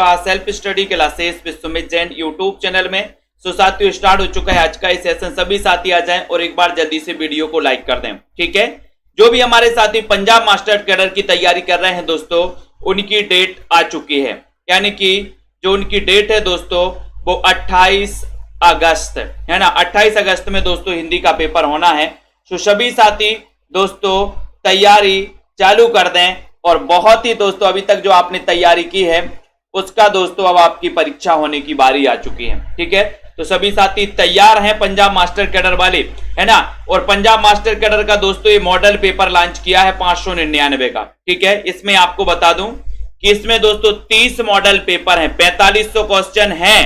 आपका self study classes with Sumit Jain YouTube channel में। सो साथियों स्टार्ट हो चुका है आज का ये सेशन। सभी साथी आ जाएं और एक बार जल्दी से वीडियो को लाइक कर दें, ठीक है। जो भी हमारे साथी पंजाब मास्टर कैडर की तैयारी कर रहे हैं दोस्तों, उनकी डेट आ चुकी है, यानी कि जो उनकी डेट है दोस्तों वो 28 अगस्त है ना। 28 अगस्त में दोस्तों हिंदी का पेपर होना है। तो सभी साथी दोस्तों तैयारी चालू कर दें और बहुत ही दोस्तों अभी तक जो आपने तैयारी की है उसका दोस्तों अब आपकी परीक्षा होने की बारी आ चुकी है, ठीक है। तो सभी साथी तैयार हैं पंजाब मास्टर कैडर वाले, है ना। और पंजाब मास्टर कैडर का दोस्तों ये मॉडल पेपर लॉन्च किया है 599 का, ठीक है। इसमें आपको बता दूं कि इसमें दोस्तों 30 मॉडल पेपर हैं, 4500 क्वेश्चन हैं।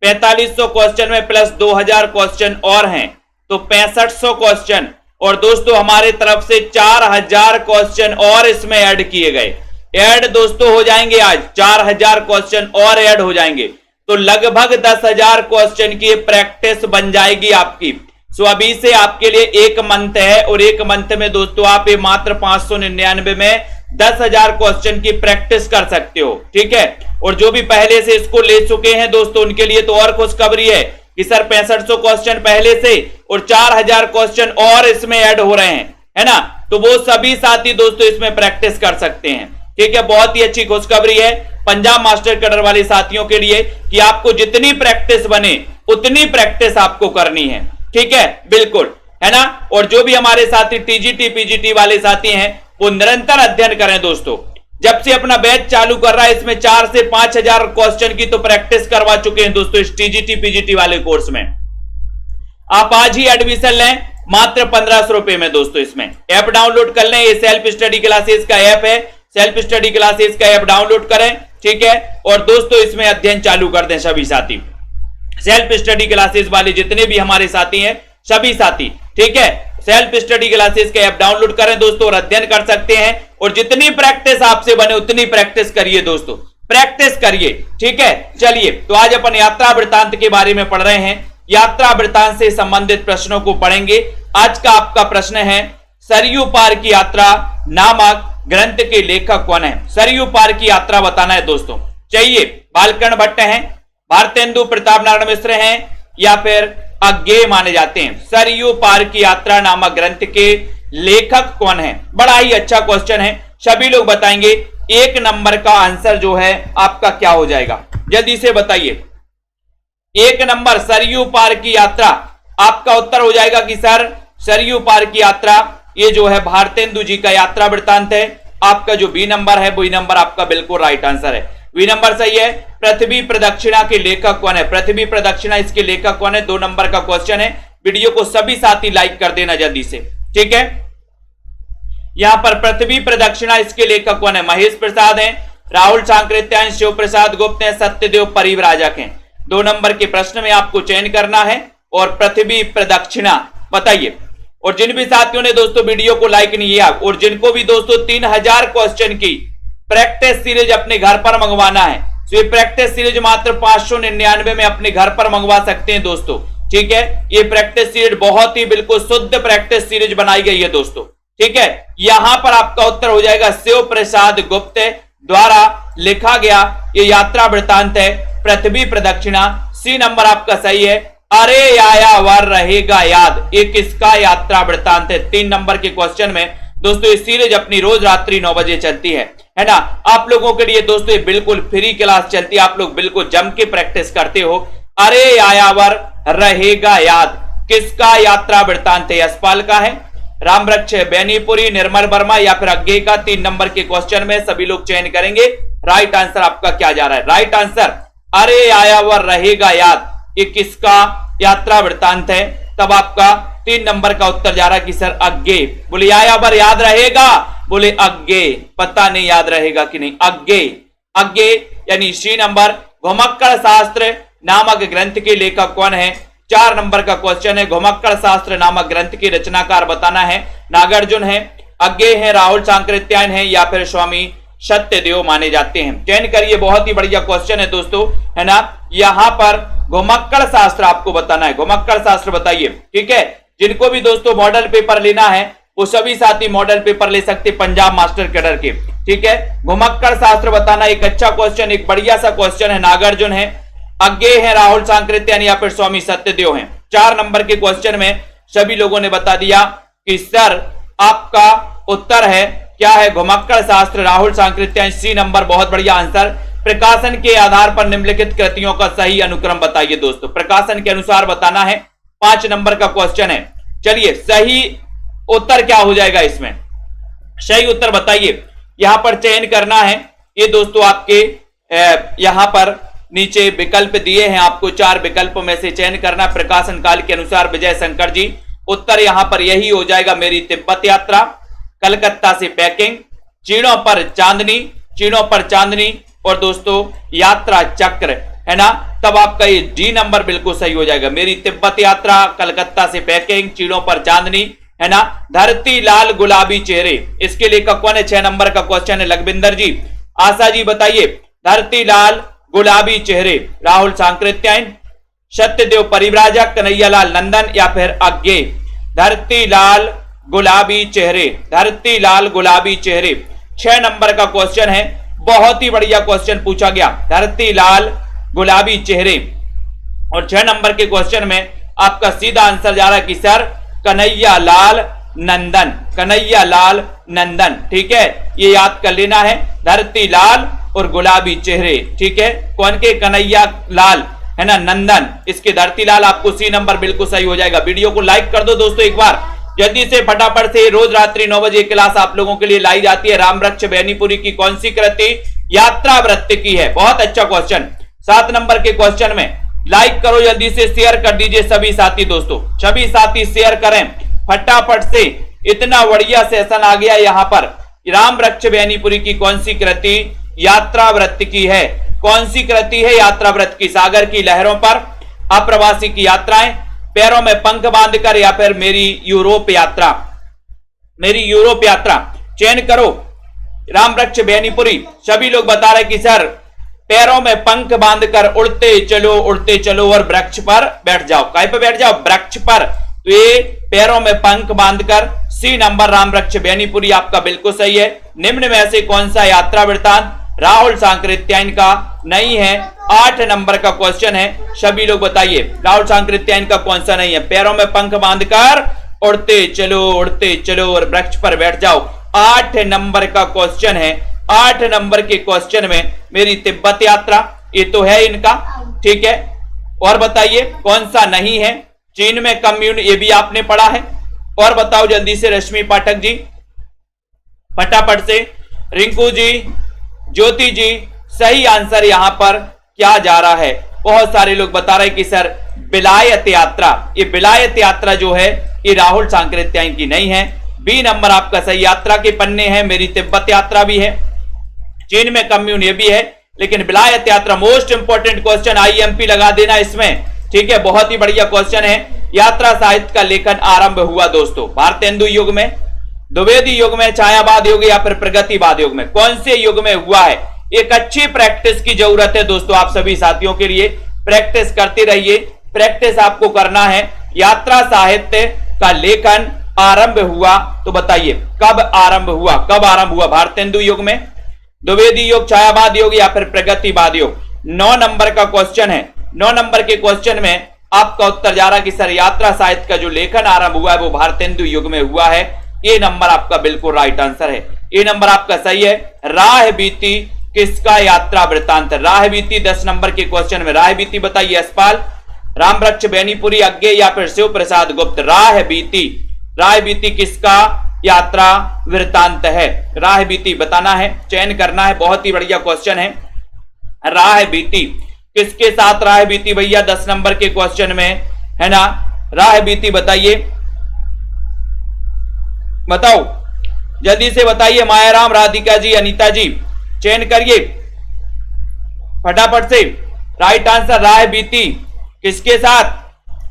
4500 क्वेश्चन में प्लस 2000 क्वेश्चन और हैं, तो 6500 क्वेश्चन। और दोस्तों हमारे तरफ से 4000 क्वेश्चन और इसमें ऐड किए गए। ऐड दोस्तों हो जाएंगे आज 4000 क्वेश्चन और ऐड हो जाएंगे, तो लगभग 10,000 क्वेश्चन की प्रैक्टिस बन जाएगी आपकी। सो अभी से आपके लिए एक मंथ है और एक मंथ में दोस्तों आप ये मात्र 599 में 10,000 क्वेश्चन की प्रैक्टिस कर सकते हो, ठीक है। और जो भी पहले से इसको ले चुके हैं दोस्तों उनके लिए तो और खुशखबरी है कि सर 6500 क्वेश्चन पहले से और 4000 क्वेश्चन और इसमें ऐड हो रहे हैं, है ना। तो वो सभी साथी दोस्तों इसमें प्रैक्टिस कर सकते हैं, ठीक है। बहुत ही अच्छी खुशखबरी है पंजाब मास्टर कैडर वाले साथियों के लिए कि आपको जितनी प्रैक्टिस बने उतनी प्रैक्टिस आपको करनी है, ठीक है, बिल्कुल, है ना। और जो भी हमारे साथी टीजीटी पीजीटी वाले साथी हैं वो निरंतर अध्ययन करें दोस्तों। जब से अपना बैच चालू कर रहा है इसमें 4 से 5000 क्वेश्चन की तो प्रैक्टिस करवा चुके हैं दोस्तों इस टीजीटी पीजीटी वाले कोर्स में। आप आज ही एडमिशन लें मात्र 1500 रुपए में दोस्तों। इसमें ऐप डाउनलोड कर लें, ये सेल्फ स्टडी क्लासेस का ऐप है, सेल्फ स्टडी क्लासेस का ऐप डाउनलोड करें, ठीक है। और दोस्तों इसमें अध्ययन चालू कर दें सभी साथी। सेल्फ स्टडी क्लासेस वाले जितने भी हमारे साथी हैं सभी साथी, ठीक है, सेल्फ स्टडी क्लासेस का ऐप डाउनलोड करें दोस्तों और अध्ययन कर सकते हैं। और जितनी प्रैक्टिस आपसे बने उतनी प्रैक्टिस करिए दोस्तों, प्रैक्टिस करिए, ठीक है। चलिए तो आज अपन यात्रा वृत्तांत के बारे में पढ़ रहे हैं। यात्रा वृत्तांत से संबंधित प्रश्नों को पढ़ेंगे। आज का आपका प्रश्न है सरयू पार की यात्रा नामक ग्रंथ के लेखक कौन है। सरयू पार की यात्रा बताना है दोस्तों। चाहिए बालकर्ण भट्ट हैं, भारतेंदु प्रताप नारायण मिश्र हैं या फिर अज्ञेय माने जाते हैं। सरयू पार की यात्रा नामक ग्रंथ के लेखक कौन है। बड़ा ही अच्छा क्वेश्चन है, सभी लोग बताएंगे। 1 नंबर का आंसर जो है आपका क्या हो जाएगा, जल्दी से बताइए। 1 नंबर सरयू पार की यात्रा, आपका उत्तर हो जाएगा कि सर सरयू पार की यात्रा ये जो है भारतेंदु जी का यात्रा वृत्तांत है। आपका जो बी नंबर है वही नंबर आपका बिल्कुल राइट आंसर है, बी नंबर सही है। पृथ्वी प्रदक्षिणा के लेखक कौन है, पृथ्वी प्रदक्षिणा इसके लेखक कौन है, 2 नंबर का क्वेश्चन है। वीडियो को सभी साथी लाइक कर देना जल्दी से, ठीक है। यहां पर पृथ्वी प्रदक्षिणा इसके लेखक कौन है, महेश प्रसाद हैं, राहुल सांकृत्यायन, शिव प्रसाद गुप्त हैं, सत्यदेव परिव्राजक हैं। 2 नंबर के प्रश्न में आपको चयन करना है और पृथ्वी प्रदक्षिणा बताइए। और जिन भी साथियों ने दोस्तों वीडियो को लाइक नहीं किया और जिनको भी दोस्तों 3000 क्वेश्चन की प्रैक्टिस सीरीज अपने घर पर मंगवाना है तो ये प्रैक्टिस सीरीज मात्र 599 में अपने घर पर मंगवा सकते हैं दोस्तों, ठीक है। ये प्रैक्टिस सीरीज बहुत ही बिल्कुल शुद्ध प्रैक्टिस सीरीज बनाई गई है दोस्तों, ठीक है। यहां पर आपका उत्तर हो जाएगा शिव प्रसाद गुप्त द्वारा लिखा गया ये यात्रा वृत्तांत है पृथ्वी प्रदक्षिणा। सी नंबर आपका सही है। अरे आया वर रहेगा याद, ये किसका यात्रा वृत्तांत है। 3 नंबर के क्वेश्चन में दोस्तों ये सीरीज अपनी रोज रात्रि 9 बजे चलती है ना। आप लोगों के लिए दोस्तों ये बिल्कुल फ्री क्लास चलती है, आप लोग बिल्कुल जम के प्रैक्टिस करते हो। अरे आया वर रहेगा याद किसका यात्रा वृत्तांत है, यशपाल का है, रामवृक्ष बेनीपुरी, निर्मल वर्मा या फिर अज्ञेय का। 3 नंबर के क्वेश्चन में सभी लोग चयन करेंगे। राइट आंसर आपका क्या जा रहा है, राइट आंसर अरे आया वर रहेगा याद ये किसका यात्रा वृत्तांत है। तब आपका 3 नंबर का उत्तर जा रहा है कि सर अज्ञेय। बोले आया वर याद रहेगा, बोले अज्ञेय, पता नहीं याद रहेगा कि नहीं, अज्ञेय। अज्ञेय यानी सी नंबर। घुमक्कड़ शास्त्र नामक ग्रंथ के लेखक कौन है। 4 नंबर का क्वेश्चन है। घुमक्कड़ शास्त्र नामक ग्रंथ के रचनाकार बताना है। नागार्जुन है, अज्ञेय है, राहुल सांकृत्यायन है या फिर स्वामी सत्यदेव माने जाते हैं। चयन करिए, बहुत ही बढ़िया क्वेश्चन है दोस्तों, है ना। यहां पर घुमक्कड़ शास्त्र आपको बताना है, घुमक्कड़ शास्त्र बताइए, ठीक है। जिनको भी दोस्तों मॉडल पेपर लेना है वो सभी साथी मॉडल पेपर ले सकते पंजाब मास्टर कैडर के। ठीक है। घुमक्कड़ शास्त्र बताना एक अच्छा क्वेश्चन, एक बढ़िया सा क्वेश्चन है। नागार्जुन है, अज्ञेय है, राहुल सांकृत्यायन या फिर स्वामी सत्यदेव हैं। 4 नंबर के क्वेश्चन में सभी लोगों ने बता दिया कि सर आपका उत्तर है क्या है, घुमक्कड़ शास्त्र, राहुल सांकृत्यायन, सी नंबर, बहुत बढ़िया आंसर। प्रकाशन के आधार पर निम्नलिखित कृतियों का सही अनुक्रम बताइए दोस्तों, प्रकाशन के अनुसार बताना है। 5 नंबर का क्वेश्चन है। चलिए सही उत्तर क्या हो जाएगा इसमें, सही उत्तर बताइए। यहां पर चयन करना है, ये दोस्तों आपके यहां पर नीचे विकल्प दिए हैं, आपको 4 विकल्पों में से चयन करना। प्रकाशन काल के अनुसार विजय शंकर जी, उत्तर यहां पर यही हो जाएगा, मेरी तिब्बत यात्रा, कलकत्ता से पैकिंग, चीड़ों पर चांदनी, चीड़ों पर चांदनी, और दोस्तों यात्रा चक्र, है ना। तब आपका ये डी नंबर बिल्कुल सही हो जाएगा, मेरी तिब्बत यात्रा, कलकत्ता से पैकिंग, चीड़ों पर चांदनी, है ना। धरती लाल गुलाबी चेहरे, इसके लेखक कौन है, 6 नंबर का क्वेश्चन है, लखविंदर जी। आशा जी बताइए, धरती लाल गुलाबी चेहरे, राहुल सांकृत्यायन, सत्यदेव परिव्राजक, कन्हैयालाल नंदन या फिर अज्ञेय। धरती लाल गुलाबी चेहरे, धरती लाल गुलाबी चेहरे, 6 नंबर का क्वेश्चन है, बहुत ही बढ़िया क्वेश्चन पूछा गया, धरती लाल गुलाबी चेहरे। और 6 नंबर के क्वेश्चन में आपका सीधा आंसर जा रहा है कि सर कन्हैयालाल नंदन, कन्हैयालाल नंदन, ठीक है। ये याद कर लेना है, धरती लाल और गुलाबी चेहरे, ठीक है। कौन के, कन्हैयालाल, है ना, नंदन, इसके धरती लाल, आपको सी नंबर बिल्कुल सही हो जाएगा। वीडियो को लाइक कर दो दोस्तों एक बार जल्दी से फटाफट से। रोज रात्रि 9 बजे क्लास आप लोगों के लिए लाई जाती है। रामवृक्ष बेनीपुरी की कौन सी कृति यात्रा वृत्त की है, बहुत अच्छा क्वेश्चन। 7 नंबर के क्वेश्चन में लाइक करो जल्दी से, शेयर कर दीजिए सभी साथी दोस्तों, सभी साथी शेयर करें फटाफट से। इतना बढ़िया सेशन आ गया यहाँ पर। रामवृक्ष बेनीपुरी की कौन सी कृति यात्रा वृत्त की है, कौन सी कृति है यात्रा वृत्त की, सागर की लहरों पर, अप्रवासी की यात्राएं, पैरों में पंख बांधकर, या फिर मेरी यूरोप यात्रा, मेरी यूरोप यात्रा। चयन करो रामवृक्ष बेनीपुरी। सभी लोग बता रहे कि सर पैरों में पंख बांधकर उड़ते चलो और वृक्ष पर बैठ जाओ। कहीं पर बैठ जाओ, वृक्ष पर। तो ये पैरों में पंख बांधकर, सी नंबर रामवृक्ष बेनीपुरी आपका बिल्कुल सही है। निम्न में से कौन सा यात्रा वृत्तांत राहुल सांकृत्यायन का नहीं है, 8 नंबर का क्वेश्चन है। सभी लोग बताइए राहुल सांकृत्यायन का कौन सा नहीं है। पैरों में पंख बांधकर उड़ते चलो और वृक्ष पर बैठ जाओ, 8 नंबर का क्वेश्चन है। 8 नंबर के क्वेश्चन में मेरी तिब्बत यात्रा, ये तो है इनका, ठीक है। और बताइए कौन सा नहीं है, चीन में कम्युन, ये भी आपने पढ़ा है। और बताओ जल्दी से रश्मि पाठक जी, फटाफट से। रिंकू जी, ज्योति जी, सही आंसर यहां पर क्या जा रहा है। बहुत सारे लोग बता रहे कि सर विलायत यात्रा, ये विलायत यात्रा जो है ये राहुल सांकृत्यायन की नहीं है। बी नंबर आपका सही, यात्रा के पन्ने हैं, मेरी तिब्बत यात्रा भी है, चीन में कम्युन ये भी है, लेकिन विलायत यात्रा मोस्ट इंपोर्टेंट क्वेश्चन, आईएमपी लगा देना इसमें, ठीक है। बहुत ही बढ़िया क्वेश्चन है। यात्रा साहित्य का लेखन आरंभ हुआ दोस्तों भारतेंदु युग में, द्विवेदी युग में, छायावाद युग या फिर प्रगतिवाद युग में, कौन से युग में हुआ है। एक अच्छी प्रैक्टिस की जरूरत है दोस्तों, आप सभी साथियों के लिए प्रैक्टिस करते रहिए, प्रैक्टिस आपको करना है। यात्रा साहित्य का लेखन आरंभ हुआ, तो बताइए कब आरंभ हुआ, कब आरंभ हुआ, भारतेंदु युग में, द्विवेदी युग, छायावाद युग या फिर प्रगतिवाद युग। 9 नंबर का क्वेश्चन है। 9 नंबर के क्वेश्चन में आपका उत्तर जा रहा है कि सर यात्रा साहित्य का जो लेखन आरंभ हुआ है वो भारतेंदु युग में हुआ है। ये नंबर आपका बिल्कुल राइट आंसर है, ये नंबर आपका सही है। राह बीती किसका यात्रा वृत्तांत, राह बीती 10 नंबर के क्वेश्चन में, राह बीती बताइए यशपाल, रामवृक्ष बेनीपुरी, अज्ञेय या फिर शिव प्रसाद गुप्त। राह बीती किसका यात्रा वृत्तांत है, राह बीती बताना है, चयन करना है। बहुत ही बढ़िया क्वेश्चन है। राह बीती किसके साथ राह बीती भैया 10 नंबर के क्वेश्चन में, है ना। राह बीती बताइए, बताओ जल्दी से बताइए। मायाराम, राधिका जी, अनीता जी, चयन करिए फटाफट से। राइट आंसर राह बीती किसके साथ,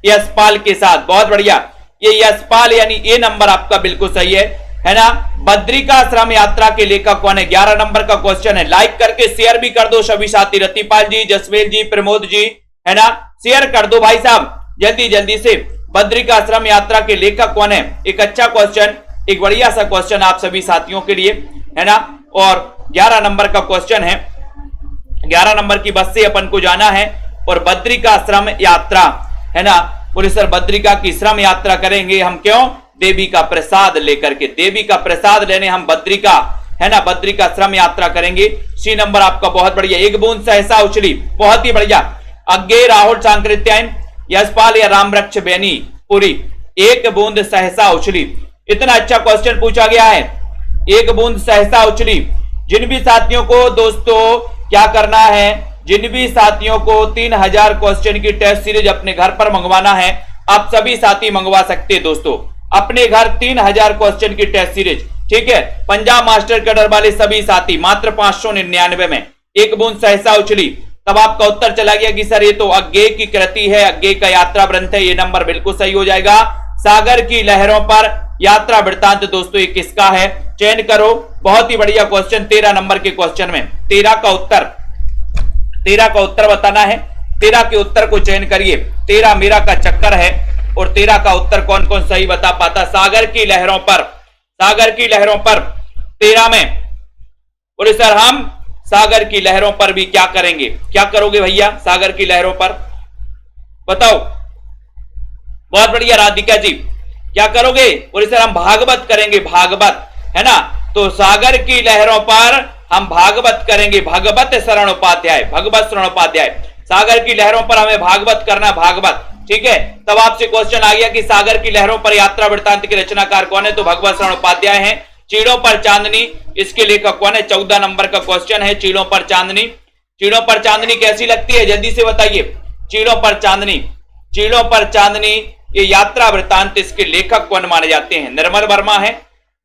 यशपाल के साथ, बहुत बढ़िया। ये यशपाल यानी ए नंबर आपका बिल्कुल सही है ना। बद्रिकाश्रम यात्रा के लेखक कौन है, 11 नंबर का क्वेश्चन है। लाइक करके शेयर भी कर दो सभी साथी, रतिपाल जी, जसवेल जी, प्रमोद जी, है ना, शेयर कर दो भाई साहब जल्दी जल्दी से। बद्रिकाश्रम यात्रा के लेखक कौन है, एक अच्छा क्वेश्चन, एक बढ़िया सा क्वेश्चन आप सभी साथियों के लिए, है ना। और 11 नंबर का क्वेश्चन है, 11 नंबर की बस से अपन को जाना है और बद्रिका श्रम यात्रा, है ना। बोले सर बद्रिका की श्रम यात्रा करेंगे हम, क्यों? देवी का प्रसाद लेकर के, देवी का प्रसाद लेने हम बद्रिका, है ना, बद्रिका श्रम यात्रा करेंगे। सी नंबर आपका बहुत बढ़िया। एक बूंद सहसा उछली, बहुत ही बढ़िया। अज्ञे राहुल सांकृत्यायन, यशपाल या राम वृक्ष बेनी पुरी, एक बूंद सहसा उछली। इतना अच्छा क्वेश्चन पूछा गया है, एक बूंद सहसा उछली। जिन भी साथियों को दोस्तों क्या करना है, जिन भी साथियों को 3000 क्वेश्चन की टेस्ट सीरीज अपने घर पर मंगवाना है, आप सभी साथी मंगवा सकते हैं दोस्तों अपने घर 3000 क्वेश्चन की टेस्ट सीरीज, ठीक है। पंजाब मास्टर कैडर वाले सभी साथी मात्र 599 में, एक बूंद सहसा उछली। तब आपका उत्तर चला गया कि सर ये तो अज्ञे की कृति है, अज्ञे का यात्रा ग्रंथ है, ये नंबर बिल्कुल सही हो जाएगा। सागर की लहरों पर यात्रा वृत्तांत दोस्तों ये किसका है, चयन करो। बहुत ही बढ़िया क्वेश्चन 13 नंबर के क्वेश्चन में 13 का उत्तर बताना है। 13 के उत्तर को चयन करिए। 13 मेरा का चक्कर है और 13 का उत्तर कौन कौन सही बता पाता। सागर की लहरों पर, सागर की लहरों पर 13 में बोले सर हम सागर की लहरों पर भी क्या करेंगे, क्या करोगे भैया सागर की लहरों पर, बताओ। बहुत बढ़िया राधिका जी, क्या करोगे? बोले सर हम भागवत करेंगे, भागवत, है ना। तो सागर की लहरों पर हम भागवत करेंगे, भगवत शरण उपाध्याय, भगवत शरण उपाध्याय। सागर की लहरों पर हमें भागवत करना, भागवत, ठीक है। तब आपसे क्वेश्चन आ गया कि सागर की लहरों पर यात्रा वृत्तांत के रचनाकार कौन है, तो भगवत शरण उपाध्याय हैं। चीड़ों पर चांदनी, इसके लेखक कौन है? 14 नंबर का क्वेश्चन है, चीड़ों पर चांदनी। चीड़ों पर चांदनी कैसी लगती है, जल्दी से बताइए। चीड़ों पर चांदनी, चीड़ों पर चांदनी ये यात्रा वृत्तांत, इसके लेखक कौन माने जाते हैं? निर्मल वर्मा है,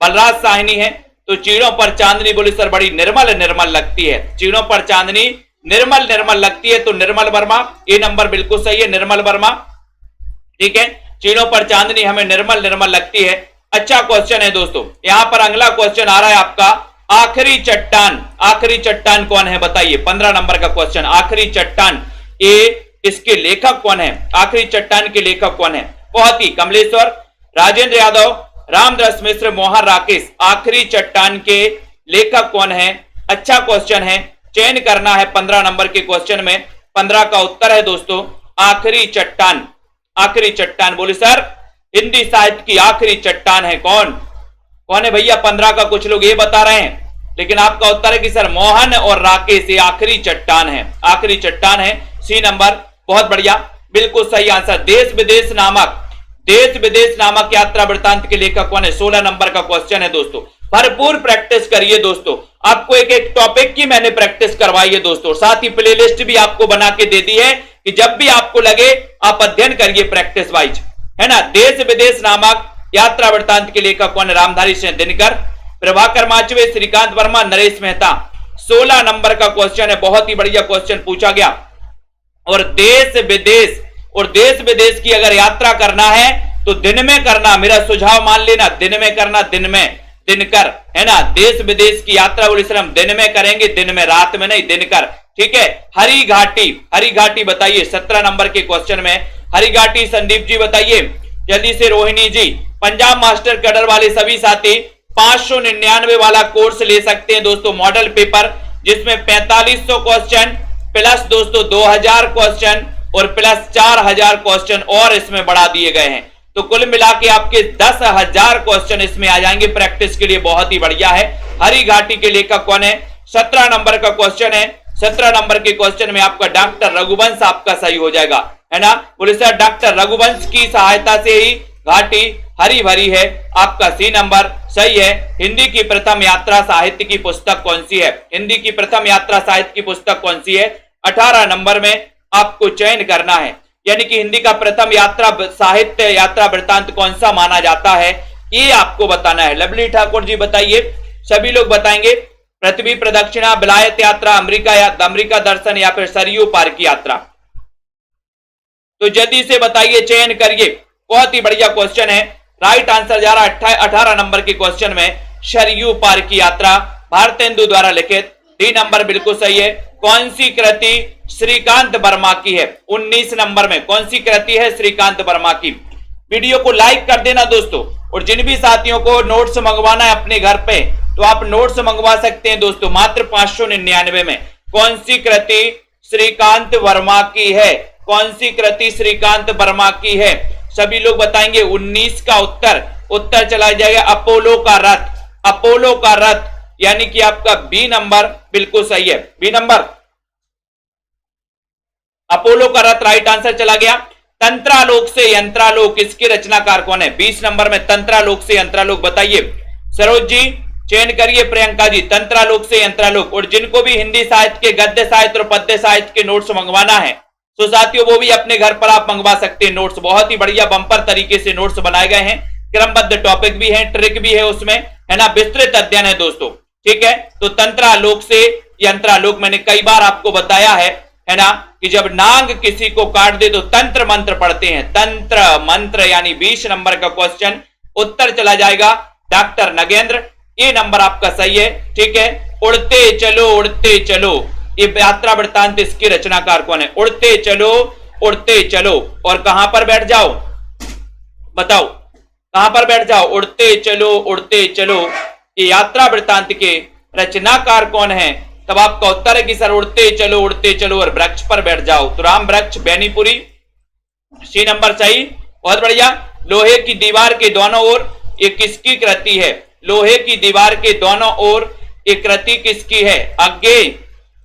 बलराज साहनी है। तो चीड़ों पर चांदनी बोले सर बड़ी निर्मल निर्मल लगती है, चीड़ों पर चांदनी निर्मल निर्मल लगती है, तो निर्मल वर्मा, ये नंबर बिल्कुल सही है, निर्मल वर्मा, ठीक है। चीड़ों पर चांदनी हमें निर्मल निर्मल लगती है। अच्छा क्वेश्चन है दोस्तों। यहां पर अगला क्वेश्चन आ रहा है आपका, आखिरी चट्टान, आखिरी चट्टान कौन है बताइए। 15 नंबर का क्वेश्चन, आखिरी चट्टान, ये इसके लेखक कौन है? आखिरी चट्टान के लेखक कौन है? बहुत ही कमलेश्वर, राजेंद्र यादव, रामदास मिश्र, मोहन राकेश। आखिरी चट्टान के लेखक कौन है? अच्छा क्वेश्चन है, चयन करना है 15 नंबर के क्वेश्चन में। 15 का उत्तर है दोस्तों आखिरी चट्टान। आखिरी चट्टान बोले सर हिंदी साहित्य की आखिरी चट्टान है कौन? कौन है भैया? 15 का कुछ लोग ये बता रहे हैं, लेकिन आपका उत्तर है कि सर मोहन और राकेश ये आखिरी चट्टान है, आखिरी चट्टान है। सी नंबर, बहुत बढ़िया, बिल्कुल सही आंसर। देश विदेश नामक, देश विदेश नामक यात्रा वृत्तांत के लेखक कौन है? 16 नंबर का क्वेश्चन है दोस्तों। भरपूर प्रैक्टिस करिए दोस्तों, आपको एक एक टॉपिक की मैंने प्रैक्टिस करवाई है दोस्तों, साथ ही प्लेलिस्ट भी आपको बना के दे दी है कि जब भी आपको लगे आप अध्ययन करिए प्रैक्टिस वाइज, है ना। देश विदेश नामक यात्रा वृत्तांत के लेखक कौन है? रामधारी सिंह दिनकर, प्रभाकर माचवे, श्रीकांत वर्मा, नरेश मेहता। 16 नंबर का क्वेश्चन है, बहुत ही बढ़िया क्वेश्चन पूछा गया। और देश विदेश, और देश विदेश की अगर यात्रा करना है तो दिन में करना, मेरा सुझाव मान लेना, दिन में करना, दिन में, दिनकर, है ना। देश विदेश की यात्रा बोले सर हम दिन में करेंगे, दिन में, रात में नहीं, दिनकर, ठीक है। हरी घाटी, हरी घाटी बताइए 17 नंबर के क्वेश्चन में। हरी घाटी संदीप जी बताइए जल्दी से। रोहिणी जी, पंजाब मास्टर कैडर वाले सभी साथी 599 वाला कोर्स ले सकते हैं दोस्तों, मॉडल पेपर, जिसमें 4500 क्वेश्चन प्लस दोस्तों 2000 क्वेश्चन और प्लस 4000 क्वेश्चन और इसमें बढ़ा दिए गए हैं। तो कुल मिला के आपके 10,000 क्वेश्चन इसमें आ जाएंगे प्रैक्टिस के लिए, बहुत ही बढ़िया है। हरी घाटी के लेखक कौन है? 17 नंबर का क्वेश्चन है। 17 नंबर के क्वेश्चन में आपका डॉक्टर रघुवंश आपका सही हो जाएगा, है ना। बोले सर डॉक्टर रघुवंश की सहायता से ही घाटी हरी भरी है, आपका सी नंबर सही है। हिंदी की प्रथम यात्रा साहित्य की पुस्तक कौन सी है? हिंदी की प्रथम यात्रा साहित्य की पुस्तक कौन सी है? 18 नंबर में आपको चयन करना है, यानी कि हिंदी का प्रथम यात्रा साहित्य यात्रा वृत्तांत कौन सा माना जाता है, ये आपको बताना है। लवली ठाकुर जी बताइए, सभी लोग बताएंगे। पृथ्वी प्रदक्षिणा, विलायत यात्रा, अमेरिका या अमेरिका दर्शन, या फिर सरयू पार की यात्रा। तो जल्दी से बताइए, चयन करिए। बहुत ही बढ़िया क्वेश्चन है, राइट आंसर जा रहा है 18 नंबर के क्वेश्चन में, सरयू पार की यात्रा, भारतेंदु द्वारा लिखित। डी नंबर बिल्कुल सही है। कौन सी कृति श्रीकांत वर्मा की है? 19 नंबर में कौन सी कृति है श्रीकांत वर्मा की? वीडियो को लाइक कर देना दोस्तों, और जिन भी साथियों को नोट्स मंगवाना है अपने घर पे, तो आप नोट्स मंगवा सकते हैं दोस्तों मात्र 599 में। कौन सी कृति श्रीकांत वर्मा की है? कौन सी कृति श्रीकांत वर्मा की है? सभी लोग बताएंगे। 19 का उत्तर चला जाएगा अपोलो का रथ। अपोलो का रथ यानी कि आपका बी नंबर बिल्कुल सही है। बी नंबर अपोलो का रथ राइट आंसर चला गया। तंत्रालोक से यंत्रालोक इसके रचनाकार कौन है? 20 नंबर में तंत्रालोक से यंत्रालोक बताइए। सरोज जी चयन करिए। प्रियंका जी तंत्रालोक से यंत्रालोक। और जिनको भी हिंदी साहित्य के गद्य साहित्य और पद्य साहित्य के नोट्स मंगवाना है तो साथियों वो भी अपने घर पर आप मंगवा सकते हैं नोट्स। बहुत ही बढ़िया बंपर तरीके से नोट्स बनाए गए हैं। क्रमबद्ध टॉपिक भी है, ट्रिक भी है उसमें, है ना, विस्तृत अध्ययन है दोस्तों। ठीक है, तो तंत्रालोक से यंत्रालोक मैंने कई बार आपको बताया है ना, कि जब नांग किसी को काट दे तो तंत्र मंत्र पढ़ते हैं। तंत्र मंत्र यानी 20 नंबर का क्वेश्चन उत्तर चला जाएगा डॉक्टर नगेंद्र। ये नंबर आपका सही है। ठीक है, उड़ते चलो ये यात्रा वृत्तांत इसके रचनाकार कौन है? उड़ते चलो और कहां पर बैठ जाओ बताओ, कहां पर बैठ जाओ? उड़ते चलो ये यात्रा वृत्तांत के रचनाकार कौन है? तब आपका उत्तर है कि सर उड़ते चलो और वृक्ष पर बैठ जाओ। तो राम वृक्ष बेनीपुरी, सी नंबर सही, बहुत बढ़िया। लोहे की दीवार के दोनों ओर ये किसकी कृति है? लोहे की दीवार के दोनों ओर ये कृति किसकी है? अज्ञेय,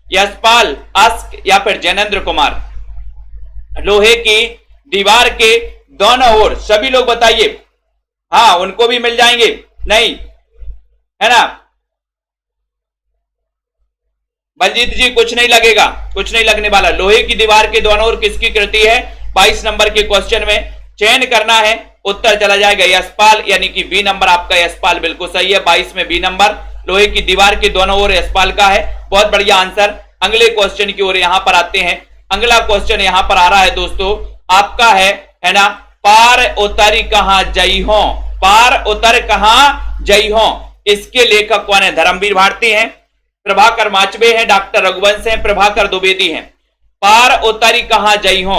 यशपाल, अस्क या फिर जैनेन्द्र कुमार? लोहे की दीवार के दोनों ओर सभी लोग बताइए। हाँ उनको भी मिल जाएंगे, नहीं है ना? बलजीत जी कुछ नहीं लगेगा, कुछ नहीं लगने वाला। लोहे की दीवार के दोनों ओर किसकी कृति है? 22 नंबर के क्वेश्चन में चयन करना है, उत्तर चला जाएगा यशपाल, यानी कि बी नंबर आपका यशपाल बिल्कुल सही है। 22 में बी नंबर लोहे की दीवार के दोनों ओर यशपाल का है। बहुत बढ़िया आंसर। अगले क्वेश्चन की ओर यहां पर आते हैं। अगला क्वेश्चन यहां पर आ रहा है दोस्तों आपका है ना, पार उतर कहां जई हो? पार उतर कहां जई हो इसके लेखक कौन है? धर्मवीर भारती हैं, प्रभाकर माचबे हैं, डॉक्टर रघुवंश हैं, प्रभाकर द्विवेदी हैं। पार उतरी कहां जई हो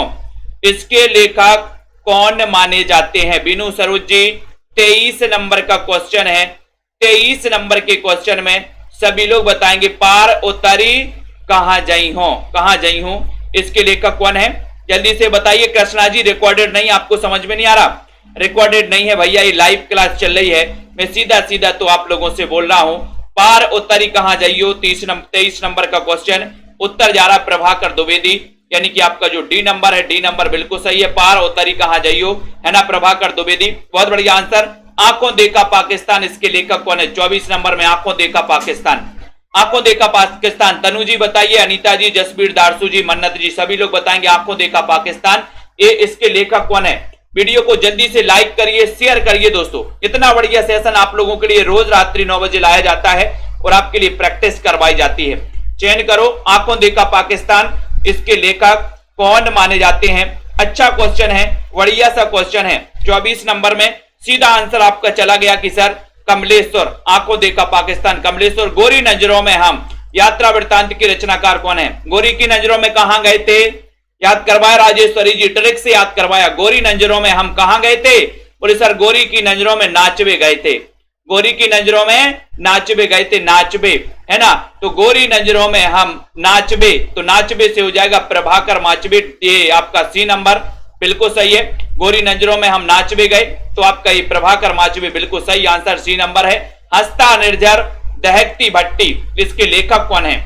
इसके लेखक कौन माने जाते हैं? बीनू सरोज जी 23 नंबर का क्वेश्चन है। 23 नंबर के क्वेश्चन में सभी लोग बताएंगे पार उतरी कहां जई हो, कहां जई हो इसके लेखक कौन है? जल्दी से बताइए। कृष्णा जी रिकॉर्डेड नहीं, आपको समझ में नहीं आ रहा? रिकॉर्डेड नहीं है भैया, ये लाइव क्लास चल रही है, मैं सीधा सीधा तो आप लोगों से बोल रहा हूं। पार उतरी कहां जाइयो 23 नंबर का क्वेश्चन, उत्तर जा रहा प्रभाकर द्विवेदी, यानी कि आपका जो डी नंबर है, डी नंबर बिल्कुल सही है। पार उतरी कहां जाइयो है ना, प्रभाकर द्विवेदी, बहुत बढ़िया आंसर। आंखों देखा पाकिस्तान इसके लेखक कौन है? 24 नंबर में आंखों देखा पाकिस्तान, आंखों देखा पाकिस्तान। तनु जी बताइए, अनीता जी, जसबीर, दारसू जी, मन्नत जी, सभी लोग बताएंगे आंखों देखा पाकिस्तान, ये इसके लेखक कौन है? वीडियो को जल्दी से लाइक करिए, शेयर करिए दोस्तों। इतना बढ़िया सेशन आप लोगों के लिए रोज रात्रि 9 बजे लाया जाता है और आपके लिए प्रैक्टिस करवाई जाती है। चयन करो, आंखों देखा पाकिस्तान इसके लेखक कौन माने जाते हैं? अच्छा क्वेश्चन है, बढ़िया सा क्वेश्चन है। 24 नंबर में सीधा आंसर आपका चला गया कि सर कमलेश्वर, आंखों देखा पाकिस्तान, कमलेश्वर। गोरी नजरों में हम, यात्रा वृत्तांत की रचनाकार कौन है? गोरी की नजरों में कहां गए थे? याद करवाया राजेश्वरी जी, ट्रिक से याद करवाया। गोरी नजरों में हम कहां गए थे? बोले सर गोरी की नजरों में नाचबे गए थे, गोरी की नजरों में नाचबे गए थे, नाचबे है ना। तो गोरी नजरों में हम नाचबे, तो नाचबे से हो जाएगा प्रभाकर माचबे, ये आपका सी नंबर बिल्कुल सही है। गोरी नजरों में हम नाचबे गए, तो आपका ये प्रभाकर माचबे बिल्कुल सही आंसर, सी नंबर है। हंसता निर्झर दहकती भट्टी इसके लेखक कौन है?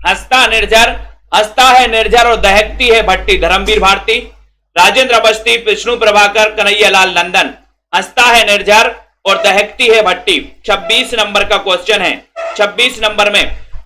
हंसता निर्झर, हंसता है निर्झर और दहकती है भट्टी, धर्मवीर भारती, राजेंद्र अवस्थी, विष्णु प्रभाकर, कन्हैयालाल नंदन। हंसता है निर्झर और दहकती है भट्टी 26 नंबर का क्वेश्चन है। 26 नंबर में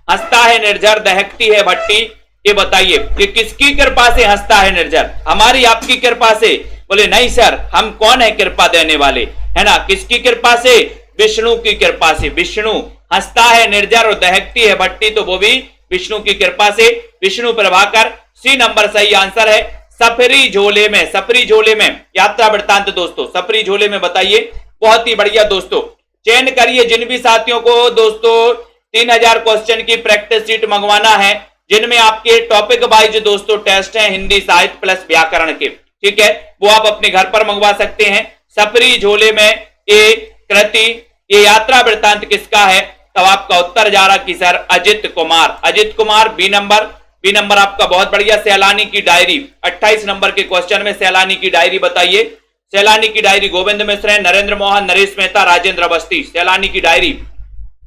हंसता है निर्झर दहकती है भट्टी, ये बताइए कि किसकी कृपा से हंसता है निर्झर? हमारी आपकी कृपा से? बोले नहीं सर, हम कौन है कृपा देने वाले, है ना। किसकी कृपा से? विष्णु की कृपा से। विष्णु, हंसता है निर्झर और दहकती है भट्टी, तो वो भी विष्णु की कृपा से। विष्णु प्रभाकर, सी नंबर सही आंसर है। सफरी झोले में, सफरी झोले में यात्रा वृत्तांत दोस्तों, सफरी झोले में बताइए। बहुत ही बढ़िया दोस्तों, चयन करिए जिन भी साथियों को दोस्तों 3000 क्वेश्चन की प्रैक्टिस शीट मंगवाना है, जिनमें आपके टॉपिक वाइज दोस्तों टेस्ट हैं हिंदी साहित्य प्लस व्याकरण के, ठीक है, वो आप अपने घर पर मंगवा सकते हैं। सफरी झोले में ये कृति ये यात्रा वृत्तांत किसका है? तब आपका उत्तर जा रहा कि sir Ajit Kumar. Ajit Kumar B number आपका बहुत बढ़िया। सैलानी की डायरी 28 नंबर के क्वेश्चन में सैलानी की डायरी बताइए। सैलानी की डायरी गोविंद मिश्र है, नरेंद्र मोहन, नरेश मेहता, राजेंद्र अवस्थी। सैलानी की डायरी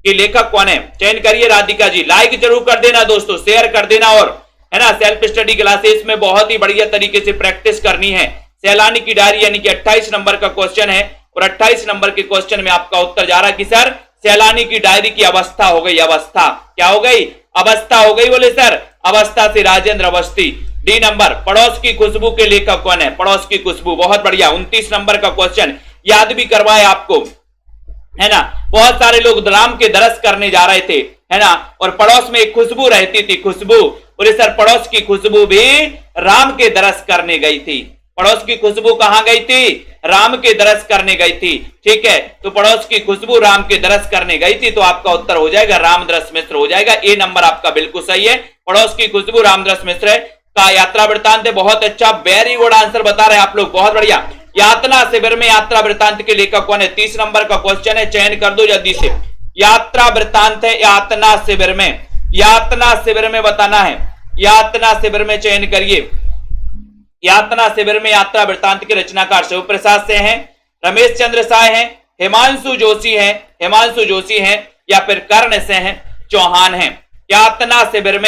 के लेखक कौन है? चयन करिए राधिका जी। लाइक जरूर कर देना दोस्तों, शेयर कर देना, और है ना सेल्फ स्टडी क्लासेस में बहुत ही बढ़िया तरीके से प्रैक्टिस करनी है। सैलानी की डायरी यानी कि 28 नंबर का क्वेश्चन है, और 28 नंबर के क्वेश्चन में आपका उत्तर जा रहा कि सर सैलानी की डायरी की अवस्था हो गई। अवस्था क्या हो गई? अवस्था हो गई। बोले सर अवस्था से राजेंद्र अवस्थी। डी नंबर पड़ोस की खुशबू के लेखक कौन है? पड़ोस की खुशबू, बहुत बढ़िया। 29 नंबर का क्वेश्चन याद भी करवाए आपको, है ना। बहुत सारे लोग राम के दरस करने जा रहे थे, है ना, और पड़ोस में एक खुशबू रहती थी, खुशबू। बोले सर पड़ोस की खुशबू भी राम के दरस करने गई थी। पड़ोस की खुशबू कहां गई थी? राम के दरस करने गई थी। ठीक है, तो पड़ोस की खुशबू राम के दरस करने गई थी, तो आपका उत्तर हो जाएगा रामदरस मिश्र हो जाएगा। ए नंबर आपका बिल्कुल सही है। पड़ोस की खुशबू रामदरस मिश्र का यात्रा वृत्तांत है। बहुत अच्छा, वेरी गुड आंसर बता रहे हैं आप लोग, बहुत बढ़िया। यात्रा शिविर में यात्रा वृत्तांत के लेखक कौन है? 30 नंबर का क्वेश्चन है, चयन कर दो जल्दी से। यात्रा वृत्तांत है यातना शिविर में, यातना शिविर में बताना है। यातना शिविर में चयन करिए। यातना शिविर में यात्रा वृत्तांत के रचनाकार शिव प्रसाद से हैं, रमेश चंद्र साय हैं, हिमांशु जोशी हैं, हिमांशु जोशी हैं, या फिर कर्ण से हैं, चौहान हैं। यातना शिविर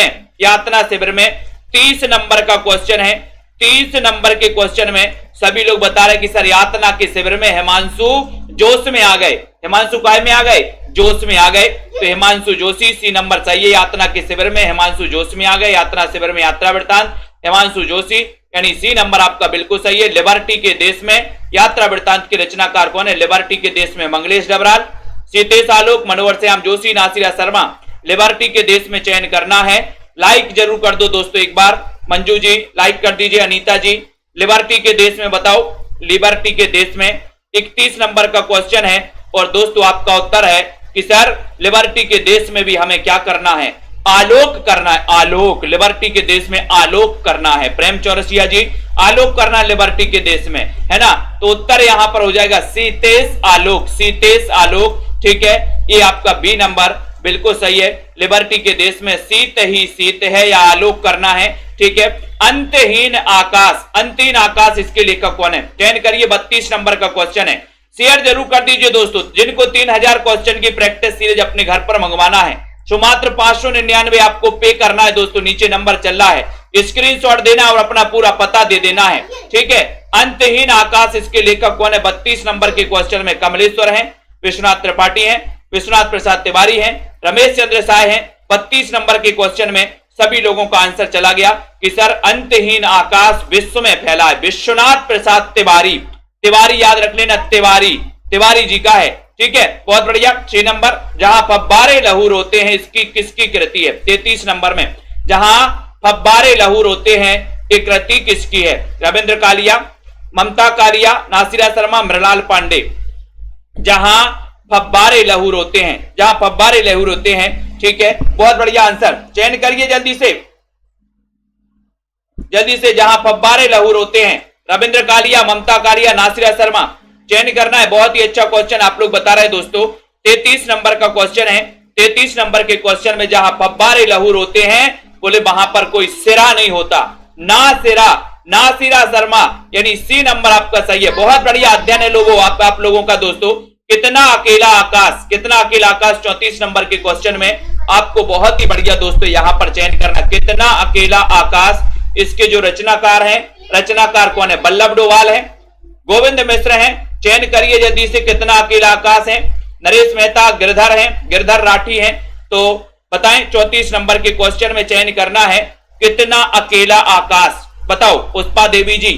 में 30 नंबर का क्वेश्चन है। 30 नंबर के क्वेश्चन में सभी लोग बता रहे कि सर यातना के शिविर में हिमांशु जोश में आ गए। हिमांशु काय में आ गए? जोश में आ गए। तो हिमांशु जोशी सी नंबर सही है। यातना के शिविर में हिमांशु जोश में आ गए। यात्रा शिविर में यात्रा वृत्तांत हिमांशु जोशी, यानी सी नंबर आपका बिल्कुल सही है। लिबर्टी के देश में यात्रा वृत्तांत के रचनाकार कौन है? लिबर्टी के देश में मंगलेश डबराल, सीतेश आलोक, मनोहर श्याम जोशी, नासिरा शर्मा। लिबर्टी के देश में चयन करना है। लाइक जरूर कर दो दोस्तों एक बार। मंजू जी लाइक कर दीजिए, अनीता जी। लिबर्टी के देश में बताओ। लिबर्टी के देश में 31 नंबर का क्वेश्चन है, और दोस्तों आपका उत्तर है कि सर लिबर्टी के देश में भी हमें क्या करना है? आलोक करना है। आलोक, लिबर्टी के देश में आलोक करना है। प्रेम चौरसिया जी, आलोक करना है लिबर्टी के देश में, है ना। तो उत्तर यहां पर हो जाएगा सीतेश आलोक, सीतेश आलोक। ठीक है, ये आपका बी नंबर बिल्कुल सही है। लिबर्टी के देश में शीत ही शीत है, या आलोक करना है। ठीक है, अंतहीन आकाश, अंतहीन आकाश इसके लेखक कौन है? चयन करिए। 32 नंबर का क्वेश्चन है। शेयर जरूर कर दीजिए दोस्तों। जिनको 3000 क्वेश्चन की प्रैक्टिस सीरीज अपने घर पर मंगवाना है, तो मात्र 599 आपको पे करना है दोस्तों। नीचे नंबर चल रहा है, स्क्रीनशॉट देना और अपना पूरा पता दे देना है। ठीक है, अंतहीन आकाश इसके लेखक कौन है? 32 नंबर के क्वेश्चन में कमलेश्वर हैं, विश्वनाथ त्रिपाठी हैं, विश्वनाथ प्रसाद तिवारी हैं, रमेश चंद्र साय हैं। 32 नंबर के क्वेश्चन में सभी लोगों का आंसर चला गया कि सर अंतहीन आकाश विश्व में फैला है। विश्वनाथ प्रसाद तिवारी, तिवारी याद रख लेना, तिवारी, तिवारी जी का है। ठीक है, बहुत बढ़िया। 6 नंबर, जहां फब्बारे लहू रोते हैं, इसकी किसकी कृति है? 33 नंबर में, जहां फब्बारे लहू रोते हैं, ये कृति किसकी है? रविंद्र कालिया, ममता कालिया, नासिरा शर्मा, मृणाल पांडे। जहां फब्बारे लहू रोते हैं, जहां फब्बारे लहू रोते हैं। ठीक है, बहुत बढ़िया आंसर। चयन करिए जल्दी से, जल्दी से। जहां फब्बारे लहू रोते हैं, रविंद्र कालिया, ममता कालिया, नासिरा शर्मा। चयन करना है। बहुत ही अच्छा क्वेश्चन आप लोग बता रहे हैं दोस्तों। 33 नंबर का क्वेश्चन है। 33 नंबर के क्वेश्चन में जहां फब्बारे लहू रोते हैं, बोले वहां पर कोई सिरा नहीं होता। ना सिरा, नासिरा शर्मा, यानी सी नंबर आपका सही है। बहुत बढ़िया अध्ययन है लोगों आप लोगों का दोस्तों। कितना अकेला आकाश, कितना अकेला आकाश 34 नंबर के क्वेश्चन में आपको बहुत ही बढ़िया दोस्तों यहां पर चयन करना। कितना अकेला आकाश, इसके जो रचनाकार हैं, रचनाकार कौन है? बल्लभ डोवाल है, गोविंद मिश्र हैं। चयन करिए जल्दी से। कितना अकेला आकाश है? नरेश मेहता, गिरधर हैं, गिरधर राठी हैं। तो बताएं 34 नंबर के क्वेश्चन में चयन करना है कितना अकेला आकाश, बताओ पुष्पा देवी जी।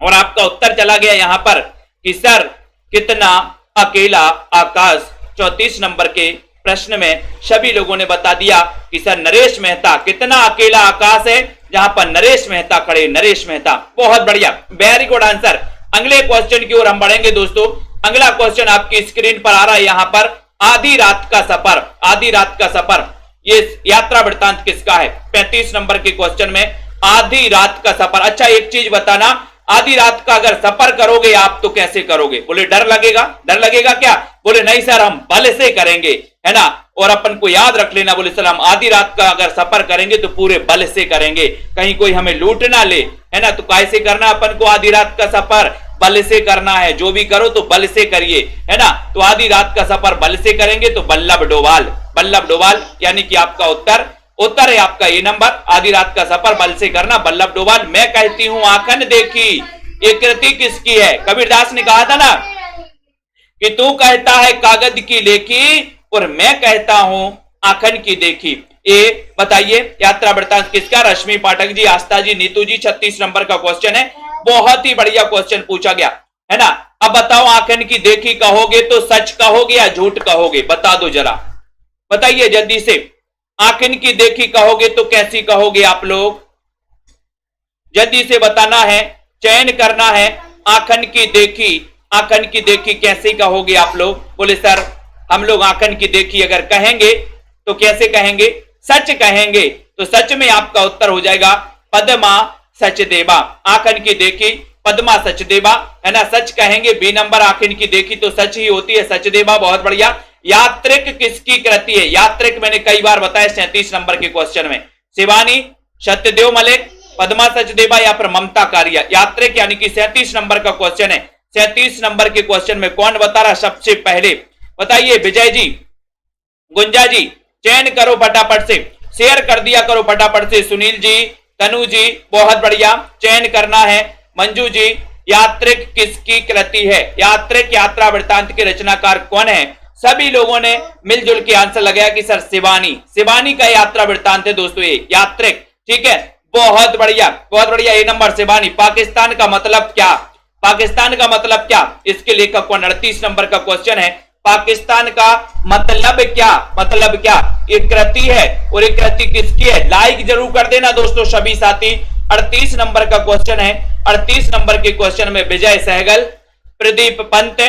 और आपका उत्तर चला गया यहां पर कि सर कितना अकेला आकाश। 34 नंबर के प्रश्न में सभी लोगों ने बता दिया कि सर नरेश मेहता। कितना अकेला आकाश है? जहां पर नरेश मेहता खड़े, नरेश मेहता। बहुत बढ़िया, वेरी गुड आंसर। अगले क्वेश्चन की ओर हम बढ़ेंगे दोस्तों। अगला क्वेश्चन आपकी स्क्रीन पर आ रहा है यहां पर। आधी रात का सफर, आधी रात का सफर, ये यात्रा वृत्तांत किसका है? 35 नंबर के क्वेश्चन में आधी रात का सफर। अच्छा एक चीज बताना, आधी रात का अगर सफर करोगे आप तो कैसे करोगे? बोले डर लगेगा। डर लगेगा क्या? बोले नहीं सर, हम बल से करेंगे, है ना। और अपन को याद रख लेना, बोले सर हम आधी रात का अगर सफर करेंगे तो पूरे बल से करेंगे, कहीं कोई हमें लूट ना ले, है ना। तो कैसे करना अपन को आधी रात का सफर? बल से करना है। जो भी करो तो बल से करिए, है ना। तो आधी रात का सफर बल से करेंगे तो बल्लभ डोभाल, बल्लभ डोभाल यानी कि आपका उत्तर है आपका ये नंबर। आधी रात का सफर बल से करना, बल्लभ डोभाल। मैं कहती हूं आंखन देखी, ये कृति किसकी है? कबीरदास ने कहा था ना कि तू कहता है कागज की लेखी और मैं कहता हूं आंखन की देखी। ये बताइए यात्रा वृत्तांत किसका? रश्मि पाठक जी, आस्था जी, नीतू जी। 36 नंबर का क्वेश्चन है, बहुत ही बढ़िया क्वेश्चन पूछा गया, है ना। अब बताओ आंखन की देखी कहोगे तो सच कहोगे या झूठ कहोगे? बता दो जरा, बताइए जल्दी से। आंखन की देखी कहोगे तो कैसी कहोगे आप लोग? जल्दी से बताना है, चयन करना है। आंखन की देखी, आंखन की देखी कैसे कहोगे आप लोग? बोले सर हम लोग आंखन की देखी अगर कहेंगे तो कैसे कहेंगे? सच कहेंगे। तो सच में आपका उत्तर हो जाएगा पद्मा सचदेवा। आंखन की देखी पद्मा सचदेवा, है ना। सच कहेंगे, बी नंबर। आंखन की देखी तो सच ही होती है, सचदेवा। बहुत बढ़िया। यात्रिक किसकी कृति है? यात्रिक मैंने कई बार बताया 37 नंबर के क्वेश्चन में। शिवानी, सत्यदेव मलिक, पद्मा सचदेवा या फिर ममता कारिया। यात्रिक यानी कि 37 नंबर का क्वेश्चन है। 37 नंबर के क्वेश्चन में कौन बता रहा सबसे पहले? बताइए विजय जी, गुंजा जी, चयन करो फटाफट से, शेयर कर दिया करो फटाफट से। सुनील जी, तनु जी, बहुत बढ़िया, चयन करना है। मंजू जी, यात्रिक किसकी कृति है? यात्रिक यात्रा वृत्तांत के रचनाकार कौन है? सभी लोगों ने मिलजुल के आंसर लगाया कि सर शिवानी, शिवानी का यात्रा वृत्तांत है दोस्तों ये यात्रिक, ठीक है। बहुत बढ़िया, बहुत बढ़िया। ये नंबर शिवानी। पाकिस्तान का मतलब क्या? पाकिस्तान का मतलब क्या? इसके लेखक कौन? 38 नंबर का क्वेश्चन है। पाकिस्तान का मतलब क्या? मतलब क्या? ये कृति है और ये कृति किसकी है? लाइक जरूर कर देना दोस्तों सभी साथी। 38 नंबर का क्वेश्चन है। 38 नंबर के क्वेश्चन में विजय सहगल, प्रदीप पंत,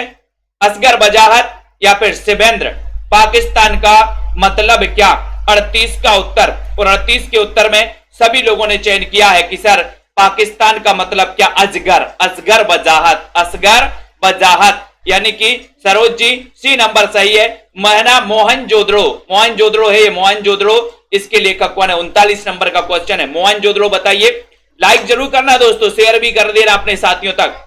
असगर वजाहत या फिर शिवेंद्र, पाकिस्तान का मतलब क्या? 38 का उत्तर। और 38 के उत्तर में सभी लोगों ने चयन किया है कि सर पाकिस्तान का मतलब क्या? अजगर, असगर वजाहत, असगर वजाहत यानी कि सरोज जी, सी नंबर सही है। महना मोहनजोदड़ो, मोहनजोदड़ो है ये, मोहनजोदड़ो। इसके लेखक कौन है? 39 नंबर का क्वेश्चन है, मोहनजोदड़ो। बताइए, लाइक जरूर करना दोस्तों, शेयर भी कर देना अपने साथियों तक।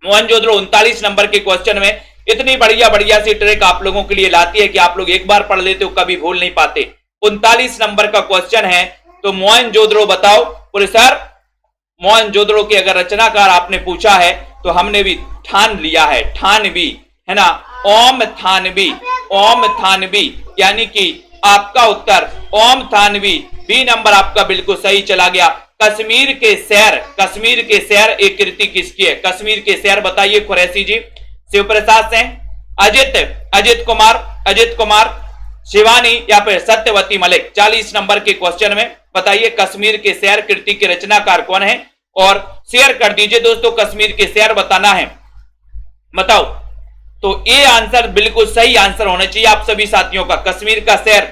मोहनजोदड़ो 39 नंबर के क्वेश्चन में इतनी बढ़िया बढ़िया सी ट्रिक आप लोगों के लिए लाती है कि आप लोग एक बार पढ़ लेते हो कभी भूल नहीं पाते। 39 नंबर का क्वेश्चन है, तो मोहनजोदड़ो बताओ। बोले सर मोहनजोदड़ो के अगर रचनाकार आपने पूछा है तो हमने भी ठान लिया है, ठानवी, है ना। ओम थानवी, ओम थानवी यानी कि आपका उत्तर ओम थानवी, बी नंबर आपका बिल्कुल सही चला गया। कश्मीर के सैर, कश्मीर के सैर एक कृति किसकी है? कश्मीर के सैर बताइए कुरैशी जी, शिव प्रसाद सिंह, अजित कुमार, शिवानी या फिर सत्यवती मलिक। 40 नंबर के क्वेश्चन में बताइए कश्मीर के सैर कृति के रचनाकार कौन है? और शेयर कर दीजिए दोस्तों, कश्मीर के सैर बताना है, बताओ। तो ये आंसर बिल्कुल सही आंसर होना चाहिए आप सभी साथियों का। कश्मीर का सैर,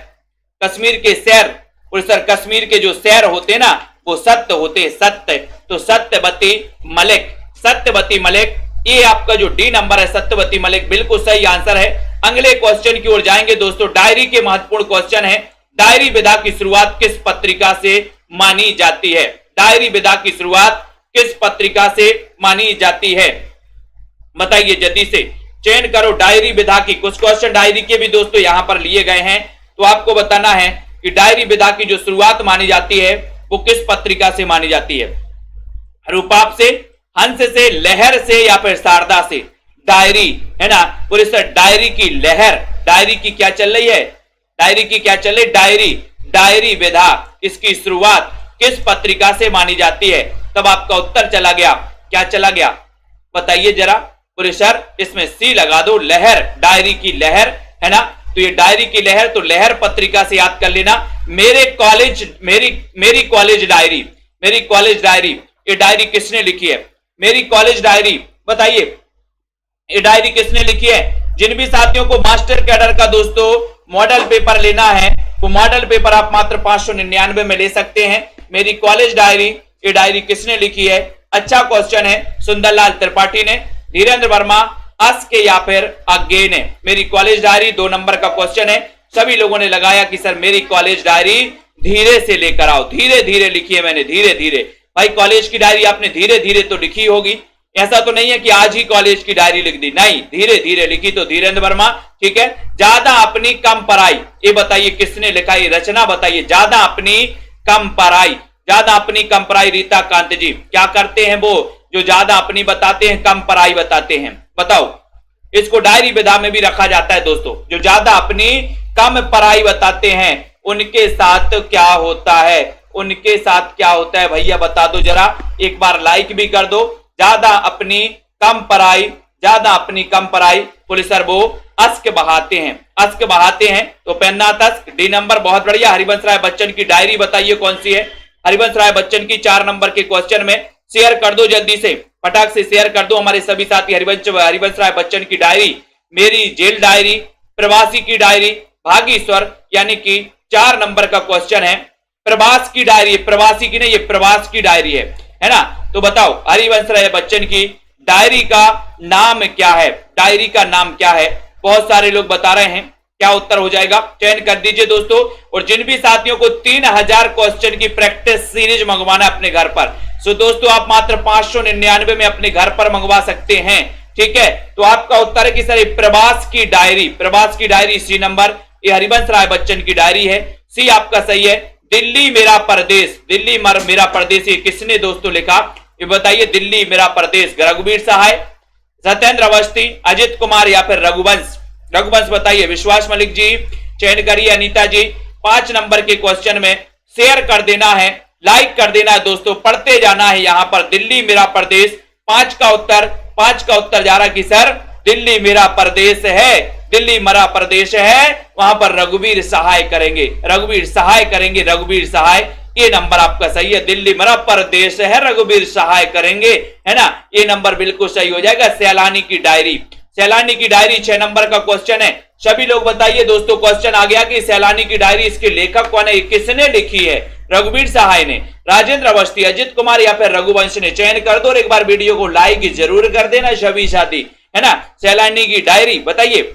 कश्मीर के सैर। और सर कश्मीर के जो सैर होते ना वो सत्य होते, सत्य। तो सत्यवती मलिक, सत्यवती मलिक, ये आपका जो डी नंबर है सत्यवती मलिक बिल्कुल सही आंसर है। अगले क्वेश्चन की ओर जाएंगे दोस्तों। डायरी के महत्वपूर्ण क्वेश्चन है। डायरी विधा की शुरुआत किस पत्रिका से मानी जाती है? डायरी विधा की शुरुआत किस पत्रिका से मानी जाती है? बताइए जल्दी से, चयन करो डायरी विधा की। कुछ क्वेश्चन डायरी के भी दोस्तों यहां पर लिए गए हैं, तो आपको बताना है कि डायरी विधा की जो शुरुआत मानी जाती है वो किस पत्रिका से मानी जाती है? रूपाप से, हंस से, लहर से या फिर शारदा से? डायरी, है ना। पूरे सर डायरी की लहर, डायरी की क्या चल रही है? डायरी की क्या चल रही? डायरी, डायरी विधा इसकी शुरुआत किस पत्रिका से मानी जाती है? तब आपका उत्तर चला गया, क्या चला गया बताइए जरा। पूरे सर इसमें सी लगा दो, लहर, डायरी की लहर, है ना। तो ये डायरी की लहर, तो लहर पत्रिका से याद कर लेना। मेरी कॉलेज डायरी, मेरी कॉलेज डायरी, ये डायरी किसने लिखी है? मेरी कॉलेज डायरी, बताइए ये डायरी किसने लिखी है? जिन भी साथियों को मास्टर कैडर का दोस्तों मॉडल पेपर लेना है वो मॉडल पेपर आप मात्र 599 में ले सकते हैं। मेरी कॉलेज डायरी, ये डायरी किसने लिखी है? अच्छा क्वेश्चन है, सुंदरलाल त्रिपाठी ने, धीरेन्द्र वर्मा, अस्क या फिर अगे ने। मेरी कॉलेज डायरी 2 नंबर का क्वेश्चन है। सभी लोगों ने लगाया कि सर मेरी कॉलेज डायरी धीरे से लेकर आओ, धीरे धीरे लिखी है मैंने, धीरे धीरे। भाई कॉलेज की डायरी आपने धीरे धीरे तो लिखी होगी, ऐसा तो नहीं है कि आज ही कॉलेज की डायरी लिख दी, नहीं, धीरे धीरे लिखी। तो धीरेन्द्र वर्मा, ठीक है। ज्यादा अपनी कम पढ़ाई, ये बताइए किसने लिखा, ये रचना बताइए। ज्यादा अपनी कम पढ़ाई, ज्यादा अपनी कम पढ़ाई, रीता कांत जी। क्या करते हैं वो जो ज्यादा अपनी बताते हैं, कम पढ़ाई बताते हैं, बताओ। इसको डायरी विधा में भी रखा जाता है दोस्तों। जो ज्यादा अपनी कम पढ़ाई बताते हैं उनके साथ क्या होता है, उनके साथ क्या होता है भैया बता दो जरा, एक बार लाइक भी कर दो। ज्यादा अपनी कम पढ़ाई, ज्यादा अपनी कम पढ़ाई, पुलिस सर वो अस्क बहाते हैं, अस्क बहाते हैं। तो पेन्नाथ अस्क, डी नंबर, बहुत बढ़िया। हरिवंश राय बच्चन की डायरी बताइए कौन सी है। हरिवंश राय बच्चन की 4 नंबर के क्वेश्चन में शेयर कर दो, जल्दी से फटाक से शेयर कर दो हमारे सभी साथी। हरिवंश राय बच्चन की डायरी, मेरी जेल डायरी, प्रवासी की डायरी, भागीश्वर, यानी कि 4 नंबर का क्वेश्चन है। प्रवास की डायरी, प्रवासी की नहीं, ये प्रवास की डायरी है ना। तो बताओ हरिवंश राय बच्चन की डायरी का नाम क्या है, डायरी का नाम क्या है। बहुत सारे लोग बता रहे हैं, क्या उत्तर हो जाएगा, चयन कर दीजिए दोस्तों। और जिन भी साथियों को 3000 क्वेश्चन की प्रैक्टिस सीरीज मंगवाना अपने घर पर, सो दोस्तों आप मात्र 599 में अपने घर पर मंगवा सकते हैं, ठीक है। तो आपका उत्तर है कि सर प्रवास की डायरी, प्रवास की डायरी सी नंबर, ये हरिवंश राय बच्चन की डायरी है, सी आपका सही है। दिल्ली मेरा परदेश, दिल्ली मेरा परदेश, ये किसने दोस्तों लिखा, ये बताइए। दिल्ली मेरा परदेश, रघुवीर सहाय, सत्येंद्र अवस्थी, अजित कुमार या फिर रघुवंश, रघुवंश बताइए। विश्वास मलिक जी चयन करिए। अनीता जी 5 नंबर के क्वेश्चन में शेयर कर देना है, लाइक कर देना है दोस्तों, पढ़ते जाना है यहां पर। दिल्ली मेरा परदेश, 5 का उत्तर जा रहा कि सर दिल्ली मेरा परदेश है, दिल्ली मेरा प्रदेश है, वहां पर रघुवीर सहाय करेंगे, रघुवीर सहाय करेंगे, रघुवीर सहाय, ये नंबर आपका सही है। दिल्ली मेरा प्रदेश है, रघुवीर सहाय करेंगे, है ना, ये नंबर बिल्कुल सही हो जाएगा। सैलानी की डायरी, सैलानी की डायरी 6 नंबर का क्वेश्चन है। सभी लोग बताइए दोस्तों, क्वेश्चन आ गया कि सैलानी की डायरी, इसके लेखक कौन है, किसने लिखी है, रघुवीर सहाय ने, राजेंद्र अवस्थी, अजित कुमार या फिर रघुवंश ने। चयन कर दो और एक बार वीडियो को लाइक जरूर कर देना सभी साथी, है ना। सैलानी की डायरी बताइए,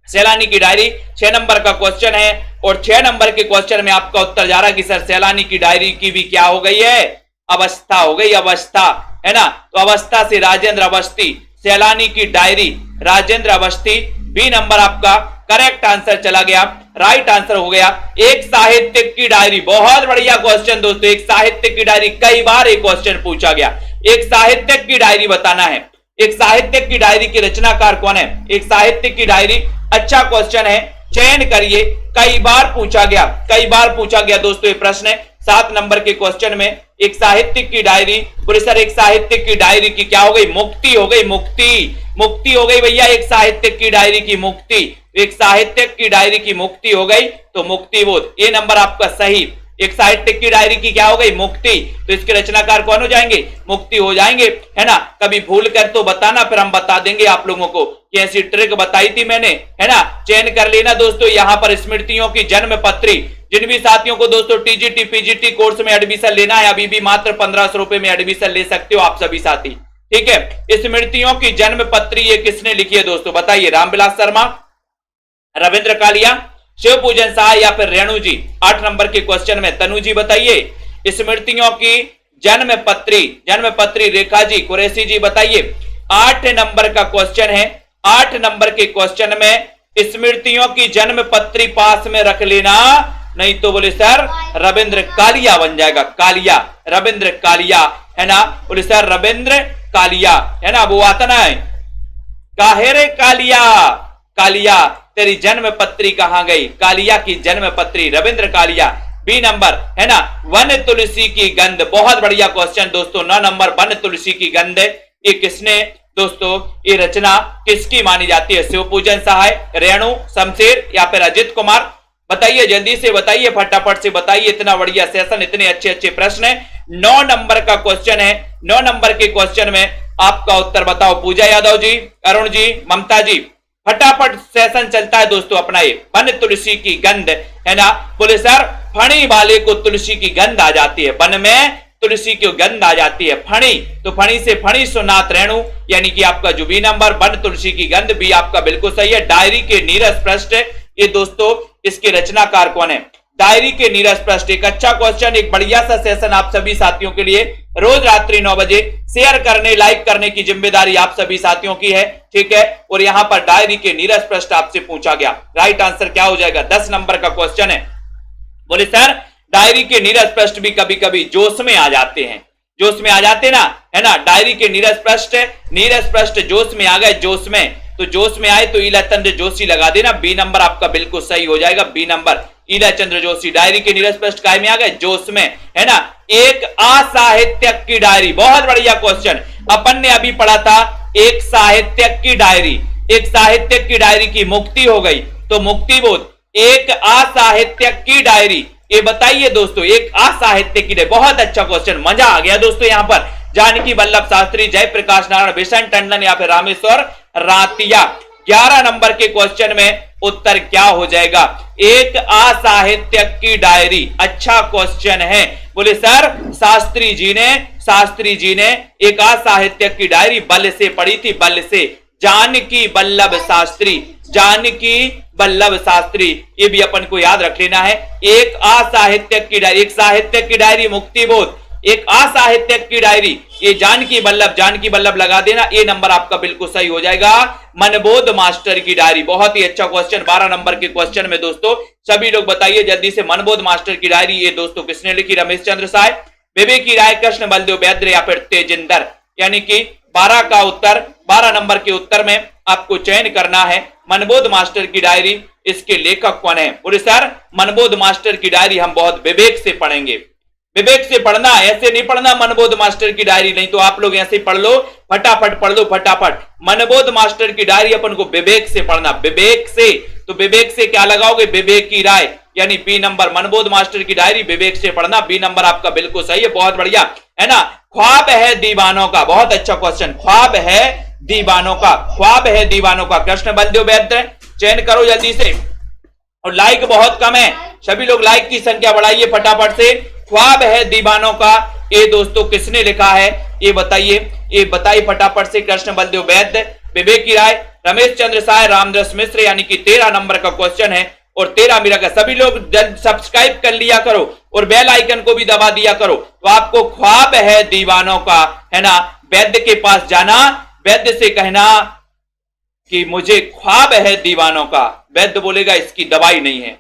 सैलानी की डायरी 6 नंबर का क्वेश्चन है। और 6 नंबर के क्वेश्चन में आपका उत्तर जा रहा है कि सर सैलानी की डायरी की भी क्या हो गई है, अवस्था हो गई, अवस्था, है ना। तो अवस्था से राजेंद्र अवस्थी, सैलानी की diary Rajendra Awasthi, B number आपका करेक्ट आंसर चला गया, राइट आंसर हो गया। एक साहित्यिक की डायरी, बहुत बढ़िया क्वेश्चन दोस्तों, एक साहित्यिक की डायरी, कई बार एक क्वेश्चन पूछा गया, एक साहित्यिक की डायरी बताना है। एक साहित्यिक की डायरी की रचनाकार कौन है, एक साहित्यिक की डायरी, अच्छा क्वेश्चन है, चयन करिए। कई बार पूछा गया, कई बार पूछा गया दोस्तों ये प्रश्न है। 7 नंबर के क्वेश्चन में एक साहित्यिक की डायरी, बोले सर एक साहित्यिक की डायरी की क्या हो गई, मुक्ति हो गई, मुक्ति, मुक्ति हो गई भैया, एक साहित्यिक की डायरी की मुक्ति, एक साहित्यिक की डायरी की मुक्ति हो गई, तो मुक्ति बोध, ये नंबर आपका सही। एक साहित्यिक की डायरी की क्या हो गई, मुक्ति, तो इसके रचनाकार कौन हो जाएंगे, मुक्ति हो जाएंगे, है ना। कभी भूल कर तो बताना, फिर हम बता देंगे आप लोगों को कि ऐसी ट्रिक बताई थी मैंने, है ना। चयन कर लेना दोस्तों, यहां पर स्मृतियों की जन्म पत्री, जिन भी साथियों को दोस्तों टीजीटी पीजीटी कोर्स में एडमिशन लेना है, अभी भी मात्र 1500 रुपए में एडमिशन ले सकते हो आप सभी साथी, ठीक है। स्मृतियों की जन्म पत्री ये किसने लिखी है दोस्तों, बताइए। रामविलास शर्मा, रविंद्र कालिया, शिव पूजन सहाय या फिर रेणु जी। 8 नंबर के क्वेश्चन में तनु जी बताइए। स्मृतियों की जन्म पत्री रेखा जी, कुरैशी जी बताइए। 8 नंबर का क्वेश्चन है। 8 नंबर के क्वेश्चन में स्मृतियों की जन्म पत्री पास में रख लेना, नहीं तो बोले सर रविंद्र कालिया बन जाएगा, कालिया, रविंद्र कालिया, है ना। बोले सर रविंद्र कालिया, है ना, वो आता ना है, काहे रे कालिया, कालिया तेरी जन्म पत्री कहां गई, कालिया की जन्म पत्री, रविंद्र कालिया। बी नंबर, है ना, वन तुलसी की गंध, बहुत बढ़िया क्वेश्चन दोस्तों। 9 नंबर, वन तुलसी की गंध, ये किसने दोस्तों, ये रचना किसकी मानी जाती है, शिव पूजन सहाय, रेणु, शमशेर या फिर अजित कुमार। बताइए जल्दी से बताइए, फटाफट से बताइए, इतना बढ़िया सेशन, इतने अच्छे अच्छे प्रश्न है। 9 नंबर का क्वेश्चन है। 9 नंबर के क्वेश्चन में आपका उत्तर बताओ। पूजा यादव जी, अरुण जी, ममता जी, फटाफट सेशन चलता है दोस्तों अपना। ये वन तुलसी की गंध, है ना। बोले सर फणी वाले को तुलसी की गंध आ जाती है, वन में तुलसी की गंध आ जाती है। फणी, तो फणी से फणी सुनात रेणु, यानी कि आपका जो बी नंबर, वन तुलसी की गंध, बी आपका बिल्कुल सही है। डायरी के नीरस पृष्ठ, ये दोस्तों इसके रचनाकार कौन है? डायरी के नीरस पृष्ठ। एक अच्छा क्वेश्चन, एक बढ़िया सा सेशन आप सभी साथियों के लिए। रोज रात्रि 9 बजे शेयर करने, लाइक करने की जिम्मेदारी आप सभी साथियों की है, ठीक है। और यहां पर डायरी के नीरस पृष्ठ आपसे पूछा गया, राइट आंसर क्या हो जाएगा? 10 नंबर का क्वेश्चन है। बोले सर डायरी के नीरस पृष्ठ भी कभी कभी जोश में आ जाते हैं, जोश में आ जाते ना, है ना। डायरी के नीरस पृष्ठ जोश में आ गए, जोश में, तो जोश में आए तो ईला चंद्र जोशी लगा देना, बी नंबर आपका बिल्कुल सही हो जाएगा, बी नंबर ईला चंद्र जोशी। डायरी के नीरस पृष्ठ काय में आ गए? जोश में, है ना। एक असाहित्यक की डायरी, बहुत बढ़िया क्वेश्चन। अपन ने अभी पढ़ा था एक साहित्यक की डायरी, एक साहित्यक की डायरी की मुक्ति हो गई, तो मुक्ति बोध। एक असाहित्यक की डायरी, ये बताइए दोस्तों, एक असाहित्य की डायरी, बहुत अच्छा क्वेश्चन, मजा आ गया दोस्तों। यहां पर जानकी वल्लभ शास्त्री, जयप्रकाश नारायण, बिशन टंडन या फिर रामेश्वर रातिया। 11 नंबर के क्वेश्चन में उत्तर क्या हो जाएगा? एक असाहित्यक की डायरी, अच्छा क्वेश्चन है। बोले सर शास्त्री जी ने एक असाहित्यक की डायरी बल से पढ़ी थी, बल से। जानकी वल्लभ शास्त्री, जानकी वल्लभ शास्त्री, ये भी अपन को याद रख लेना है। एक असाहित्यक की डायरी, एक साहित्यक की डायरी मुक्ति बोध, एक असाहित्यक की डायरी, ये जानकी वल्लभ लगा देना, ये नंबर आपका बिल्कुल सही हो जाएगा। मनबोध मास्टर की डायरी, बहुत ही अच्छा क्वेश्चन, 12 नंबर के क्वेश्चन में दोस्तों सभी लोग बताइए जल्दी से, मनबोध मास्टर की डायरी ये दोस्तों किसने लिखी? रमेश चंद्र साय, विवेक की राय, कृष्ण बलदेव बैद्य या फिर तेजिंदर। यानी कि 12 का उत्तर, 12 नंबर के उत्तर में आपको चयन करना है मनबोध मास्टर की डायरी, इसके लेखक कौन है? बोले सर मनबोध मास्टर की डायरी हम बहुत विवेक से पढ़ेंगे, विवेक से पढ़ना, ऐसे नहीं पढ़ना मनबोध मास्टर की डायरी, नहीं तो आप लोग ऐसे पढ़ लो, फटाफट पढ़ लो फटाफट। मनबोध मास्टर की डायरी अपन को विवेक से पढ़ना, विवेक से, तो विवेक से क्या लगाओगे? विवेक की राय, यानी बी नंबर, मनबोध मास्टर की डायरी विवेक से पढ़ना, बी नंबर आपका बिल्कुल सही है, बहुत बढ़िया, है ना। ख्वाब है दीवानों का, बहुत अच्छा क्वेश्चन, ख्वाब है दीवानों का, ख्वाब है दीवानों का, कृष्ण बलदेव बैद्य, चयन करो जल्दी से। और लाइक बहुत कम है, सभी लोग लाइक की संख्या बढ़ाइए फटाफट से। ख्वाब है दीवानों का, ये दोस्तों किसने लिखा है? ये बताइए, ये बताइए फटाफट से। कृष्ण बलदेव बैद्य, विवेक की राय, रमेश चंद्र साय, रामदास मिश्र, यानी कि 13 नंबर का क्वेश्चन है। और 13 मेरा का, सभी लोग सब्सक्राइब कर लिया करो और बेल आइकन को भी दबा दिया करो, तो आपको ख्वाब है दीवानों का, है ना, वैद्य के पास जाना, वैद्य से कहना कि मुझे ख्वाब है दीवानों का। वैद्य बोलेगा इसकी दवाई नहीं है,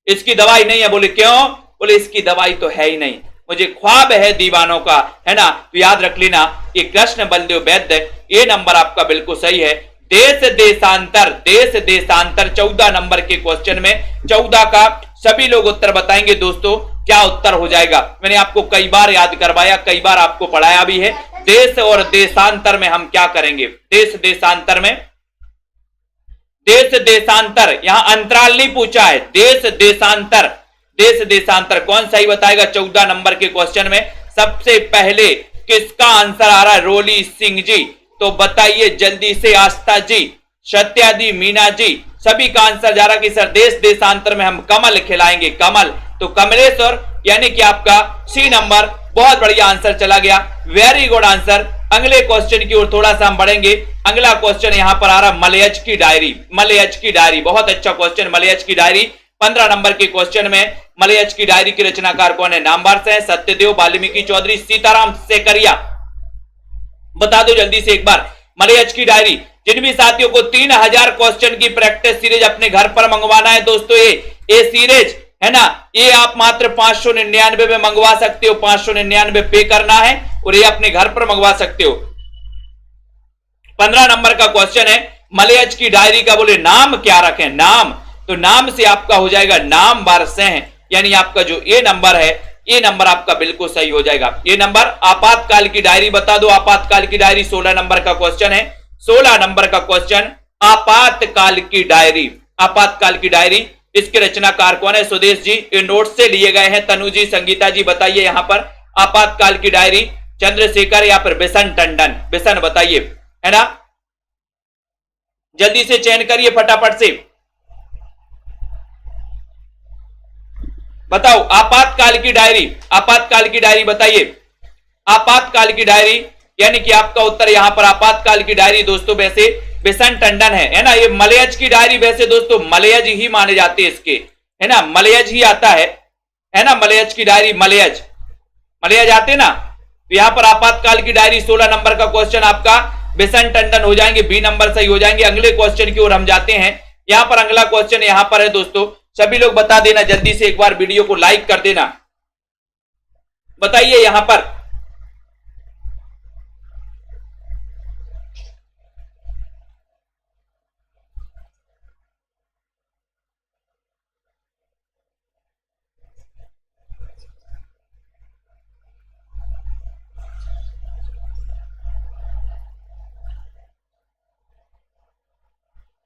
इसकी दवाई नहीं है। बोले क्यों? बोले इसकी दवाई तो है ही नहीं, मुझे ख्वाब है दीवानों का, है ना। तो याद रख लेना ये कृष्ण बलदेव बैद्य, ये नंबर आपका बिल्कुल सही है। देश देशांतर, देश देशांतर 14 नंबर के क्वेश्चन में, 14 का सभी लोग उत्तर बताएंगे दोस्तों, क्या उत्तर हो जाएगा? मैंने आपको कई बार याद करवाया, कई बार आपको पढ़ाया भी है। देश और देशांतर में हम क्या करेंगे? देश देशांतर में, देश देशांतर, यहां अंतराल नहीं पूछा है, देश देशांतर, देश देशांतर कौन सही बताएगा? 14 नंबर के क्वेश्चन में सबसे पहले किसका आंसर आ रहा है? रोली सिंह जी, तो बताइए जल्दी से। आस्था जी, सत्या जी, मीना जी, सभी का आंसर जा रहा कि सर देश देशांतर में हम कमल खिलाएंगे, कमल, तो कमलेश्वर, यानी कि आपका सी नंबर, बहुत बढ़िया आंसर चला गया, वेरी गुड आंसर। अगले क्वेश्चन की ओर थोड़ा सा हम बढ़ेंगे। अगला क्वेश्चन यहां पर आ रहा मलयज की डायरी, मलयज की डायरी, बहुत अच्छा क्वेश्चन, मलयज की डायरी 15 नंबर के क्वेश्चन में। मलयज की डायरी के रचनाकार कौन है? नामवार से सत्यदेव, वाल्मीकि चौधरी, सीताराम सेकरिया, बता दो जल्दी से एक बार। मलयज की डायरी, जिन भी साथियों को 3000 क्वेश्चन की प्रैक्टिस सीरीज अपने घर पर मंगवाना है दोस्तों, ये सीरीज है ना, ये आप मात्र 599 में मंगवा सकते हो, 599 पे करना है और ये अपने घर पर मंगवा सकते हो। 15 नंबर का क्वेश्चन है मलयज की डायरी का, बोले नाम क्या रखें? नाम, तो नाम से आपका हो जाएगा नाम वारसेह, यानी आपका जो ये नंबर है, ये नंबर आपका बिल्कुल सही हो जाएगा। ये नंबर आपातकाल की डायरी बता दो, आपातकाल की डायरी 16 नंबर का क्वेश्चन है, 16 नंबर का क्वेश्चन, आपातकाल की डायरी, आपातकाल की डायरी, इसके रचनाकार कौन है? सुदेश जी, ये नोट से लिए गए हैं। तनु जी, संगीता जी, बताइए यहां पर आपातकाल की डायरी, चंद्रशेखर या फिर बिशन टंडन, बिशन बताइए, है ना, जल्दी से चयन करिए फटाफट से, बताओ आपातकाल की डायरी, आपातकाल की डायरी बताइए। आपातकाल की डायरी, यानी कि आपका उत्तर यहां पर आपातकाल की डायरी दोस्तों वैसे बिशन टंडन है ना। ये मलयज की डायरी वैसे दोस्तों मलयज ही माने जाते हैं इसके, है ना, मलयज ही आता है ना, मलयज की डायरी, मलयज मलयज आते ना। तो यहां पर आपातकाल की डायरी 16 नंबर का क्वेश्चन आपका बिशन टंडन हो जाएंगे, बी नंबर सही हो जाएंगे। अगले क्वेश्चन की ओर हम जाते हैं। यहां पर अगला क्वेश्चन यहां पर है दोस्तों, सभी लोग बता देना जल्दी से, एक बार वीडियो को लाइक कर देना, बताइए यहां पर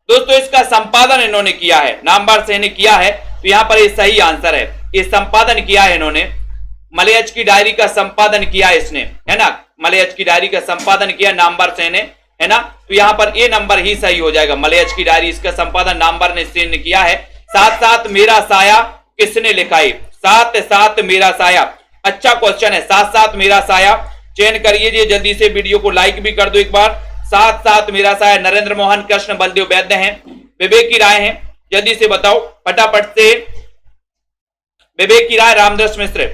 दोस्तों। इसका संपादन इन्होंने किया है, नामवर से ने किया है, तो यहां पर ये सही आंसर है। ये संपादन किया है इन्होंने, मलयज की डायरी का संपादन किया है इसने, है ना, मलयज की डायरी का संपादन किया नामवर से ने, है ना। तो यहां पर ए नंबर ही सही हो जाएगा, मलयज की डायरी, इसका संपादन नामवर ने किया है। साथ साथ मेरा साया किसने लिखा है? साथ साथ मेरा साया, अच्छा क्वेश्चन है। साथ साथ मेरा साया चयन करिए जल्दी से, वीडियो को लाइक भी कर दो एक बार। साथ साथ मेरा साया नरेंद्र मोहन कृष्ण बलदेव वैद्य हैं, विवेक की राय है, जल्दी से बताओ फटाफट से। विवेक की राय रामदास मिश्र,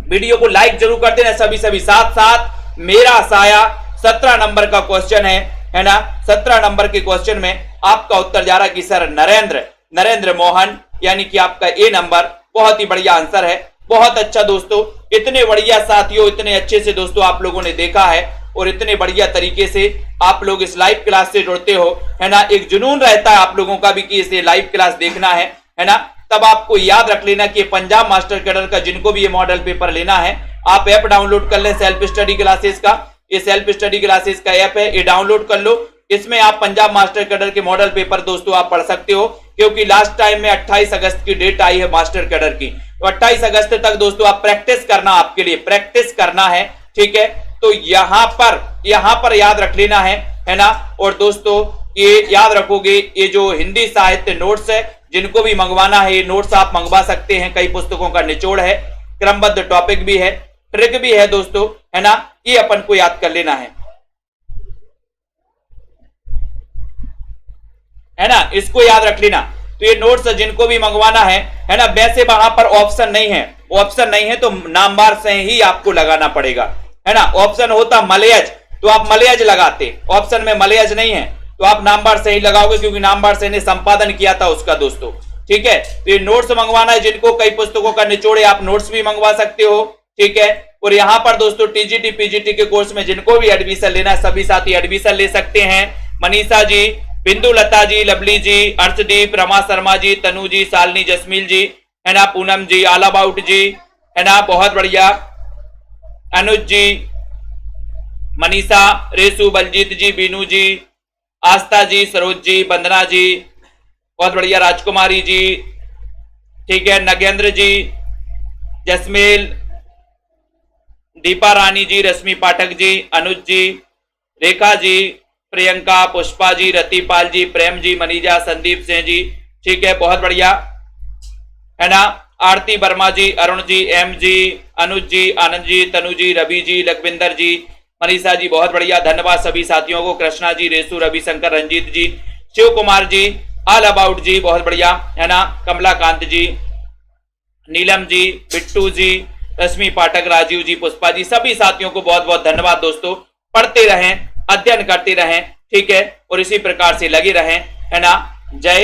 वीडियो को लाइक जरूर कर देना सभी। साथ साथ मेरा साया 17 नंबर का क्वेश्चन है ना। 17 नंबर के क्वेश्चन में आपका उत्तर जा रहा है कि सर नरेंद्र मोहन, यानी कि आपका ए नंबर। बहुत ही बढ़िया आंसर है, बहुत अच्छा दोस्तों। इतने बढ़िया साथियों, इतने अच्छे से दोस्तों आप लोगों ने देखा है और इतने बढ़िया तरीके से आप लोग इस लाइव क्लास से जुड़ते हो, है ना। एक जुनून रहता है आप लोगों का भी कि इसे लाइव क्लास देखना है ना। तब आपको याद रख लेना कि पंजाब मास्टर कैडर का जिनको भी ये मॉडल पेपर लेना है, आप ऐप डाउनलोड कर लें सेल्फ स्टडी क्लासेस का। ये सेल्फ स्टडी क्लासेस का ऐप है, ये डाउनलोड कर लो। इसमें आप पंजाब मास्टर कैडर के मॉडल पेपर दोस्तों आप पढ़ सकते हो, क्योंकि लास्ट टाइम में 28 अगस्त की डेट आई है मास्टर कैडर की। तो 28 अगस्त तक दोस्तों आप प्रैक्टिस करना, आपके लिए प्रैक्टिस करना है, ठीक है। तो यहां पर याद रख लेना है ना। और दोस्तों ये याद रखोगे, ये जो हिंदी साहित्य नोट्स है, जिनको भी मंगवाना है ये नोट्स आप मंगवा सकते हैं। कई पुस्तकों का निचोड़ है, क्रमबद्ध टॉपिक भी है, ट्रिक भी है दोस्तों, है ना। ये अपन को याद कर लेना है ना, इसको याद रख लेना। तो ये नोट्स जिनको भी मंगवाना है ना। वैसे वहां पर ऑप्शन नहीं है तो नामवार से ही आपको लगाना पड़ेगा, है ना। ऑप्शन होता मलयज तो आप मलयज लगाते, ऑप्शन में मलयज नहीं है तो आप नामवार से ही लगाओगे, क्योंकि नामवार से ने संपादन किया था उसका दोस्तों, ठीक है। तो ये नोट्स मंगवाना है जिनको, कई पुस्तकों का निचोड़ है, आप नोट्स भी मंगवा सकते हो, ठीक है। और यहाँ पर दोस्तों टीजीटी पीजीटी के कोर्स में जिनको भी एडमिशन लेना है सभी साथी एडमिशन ले सकते हैं। मनीषा जी, बिंदु लता जी, लवली जी, अर्शदीप, रमा शर्मा जी, तनु जी, शालिनी जसमील जी, है ना, पूनम जी, ऑल अबाउट जी, है ना, बहुत बढ़िया, अनुज जी, मनीषा, रेसु, बलजीत जी, बीनू जी, आस्था जी, सरोज जी, वंदना जी, बहुत बढ़िया, राजकुमारी जी, ठीक है, नगेंद्र जी, जसमेल, दीपा रानी जी, रश्मि पाठक जी, अनुज जी, रेखा जी, प्रियंका, पुष्पा जी, रतिपाल जी, प्रेम जी, मनीजा, संदीप सिंह जी, ठीक है, बहुत बढ़िया, है ना, आरती वर्मा जी, अरुण जी, एम जी, अनुज जी, आनंद जी, तनु जी, रवि जी, लखविंदर जी, मनीषा जी, बहुत बढ़िया, धन्यवाद सभी साथियों को। कृष्णा जी, रेसु, रविशंकर, रंजीत जी, शिव कुमार जी, ऑल अबाउट जी, बहुत बढ़िया, है ना, कमलाकांत जी, नीलम जी, बिट्टू जी, रश्मि पाठक, राजीव जी, पुष्पा जी, सभी साथियों को बहुत बहुत धन्यवाद दोस्तों। पढ़ते रहें, अध्ययन करते रहें, ठीक है, और इसी प्रकार से लगे रहें, है ना। जय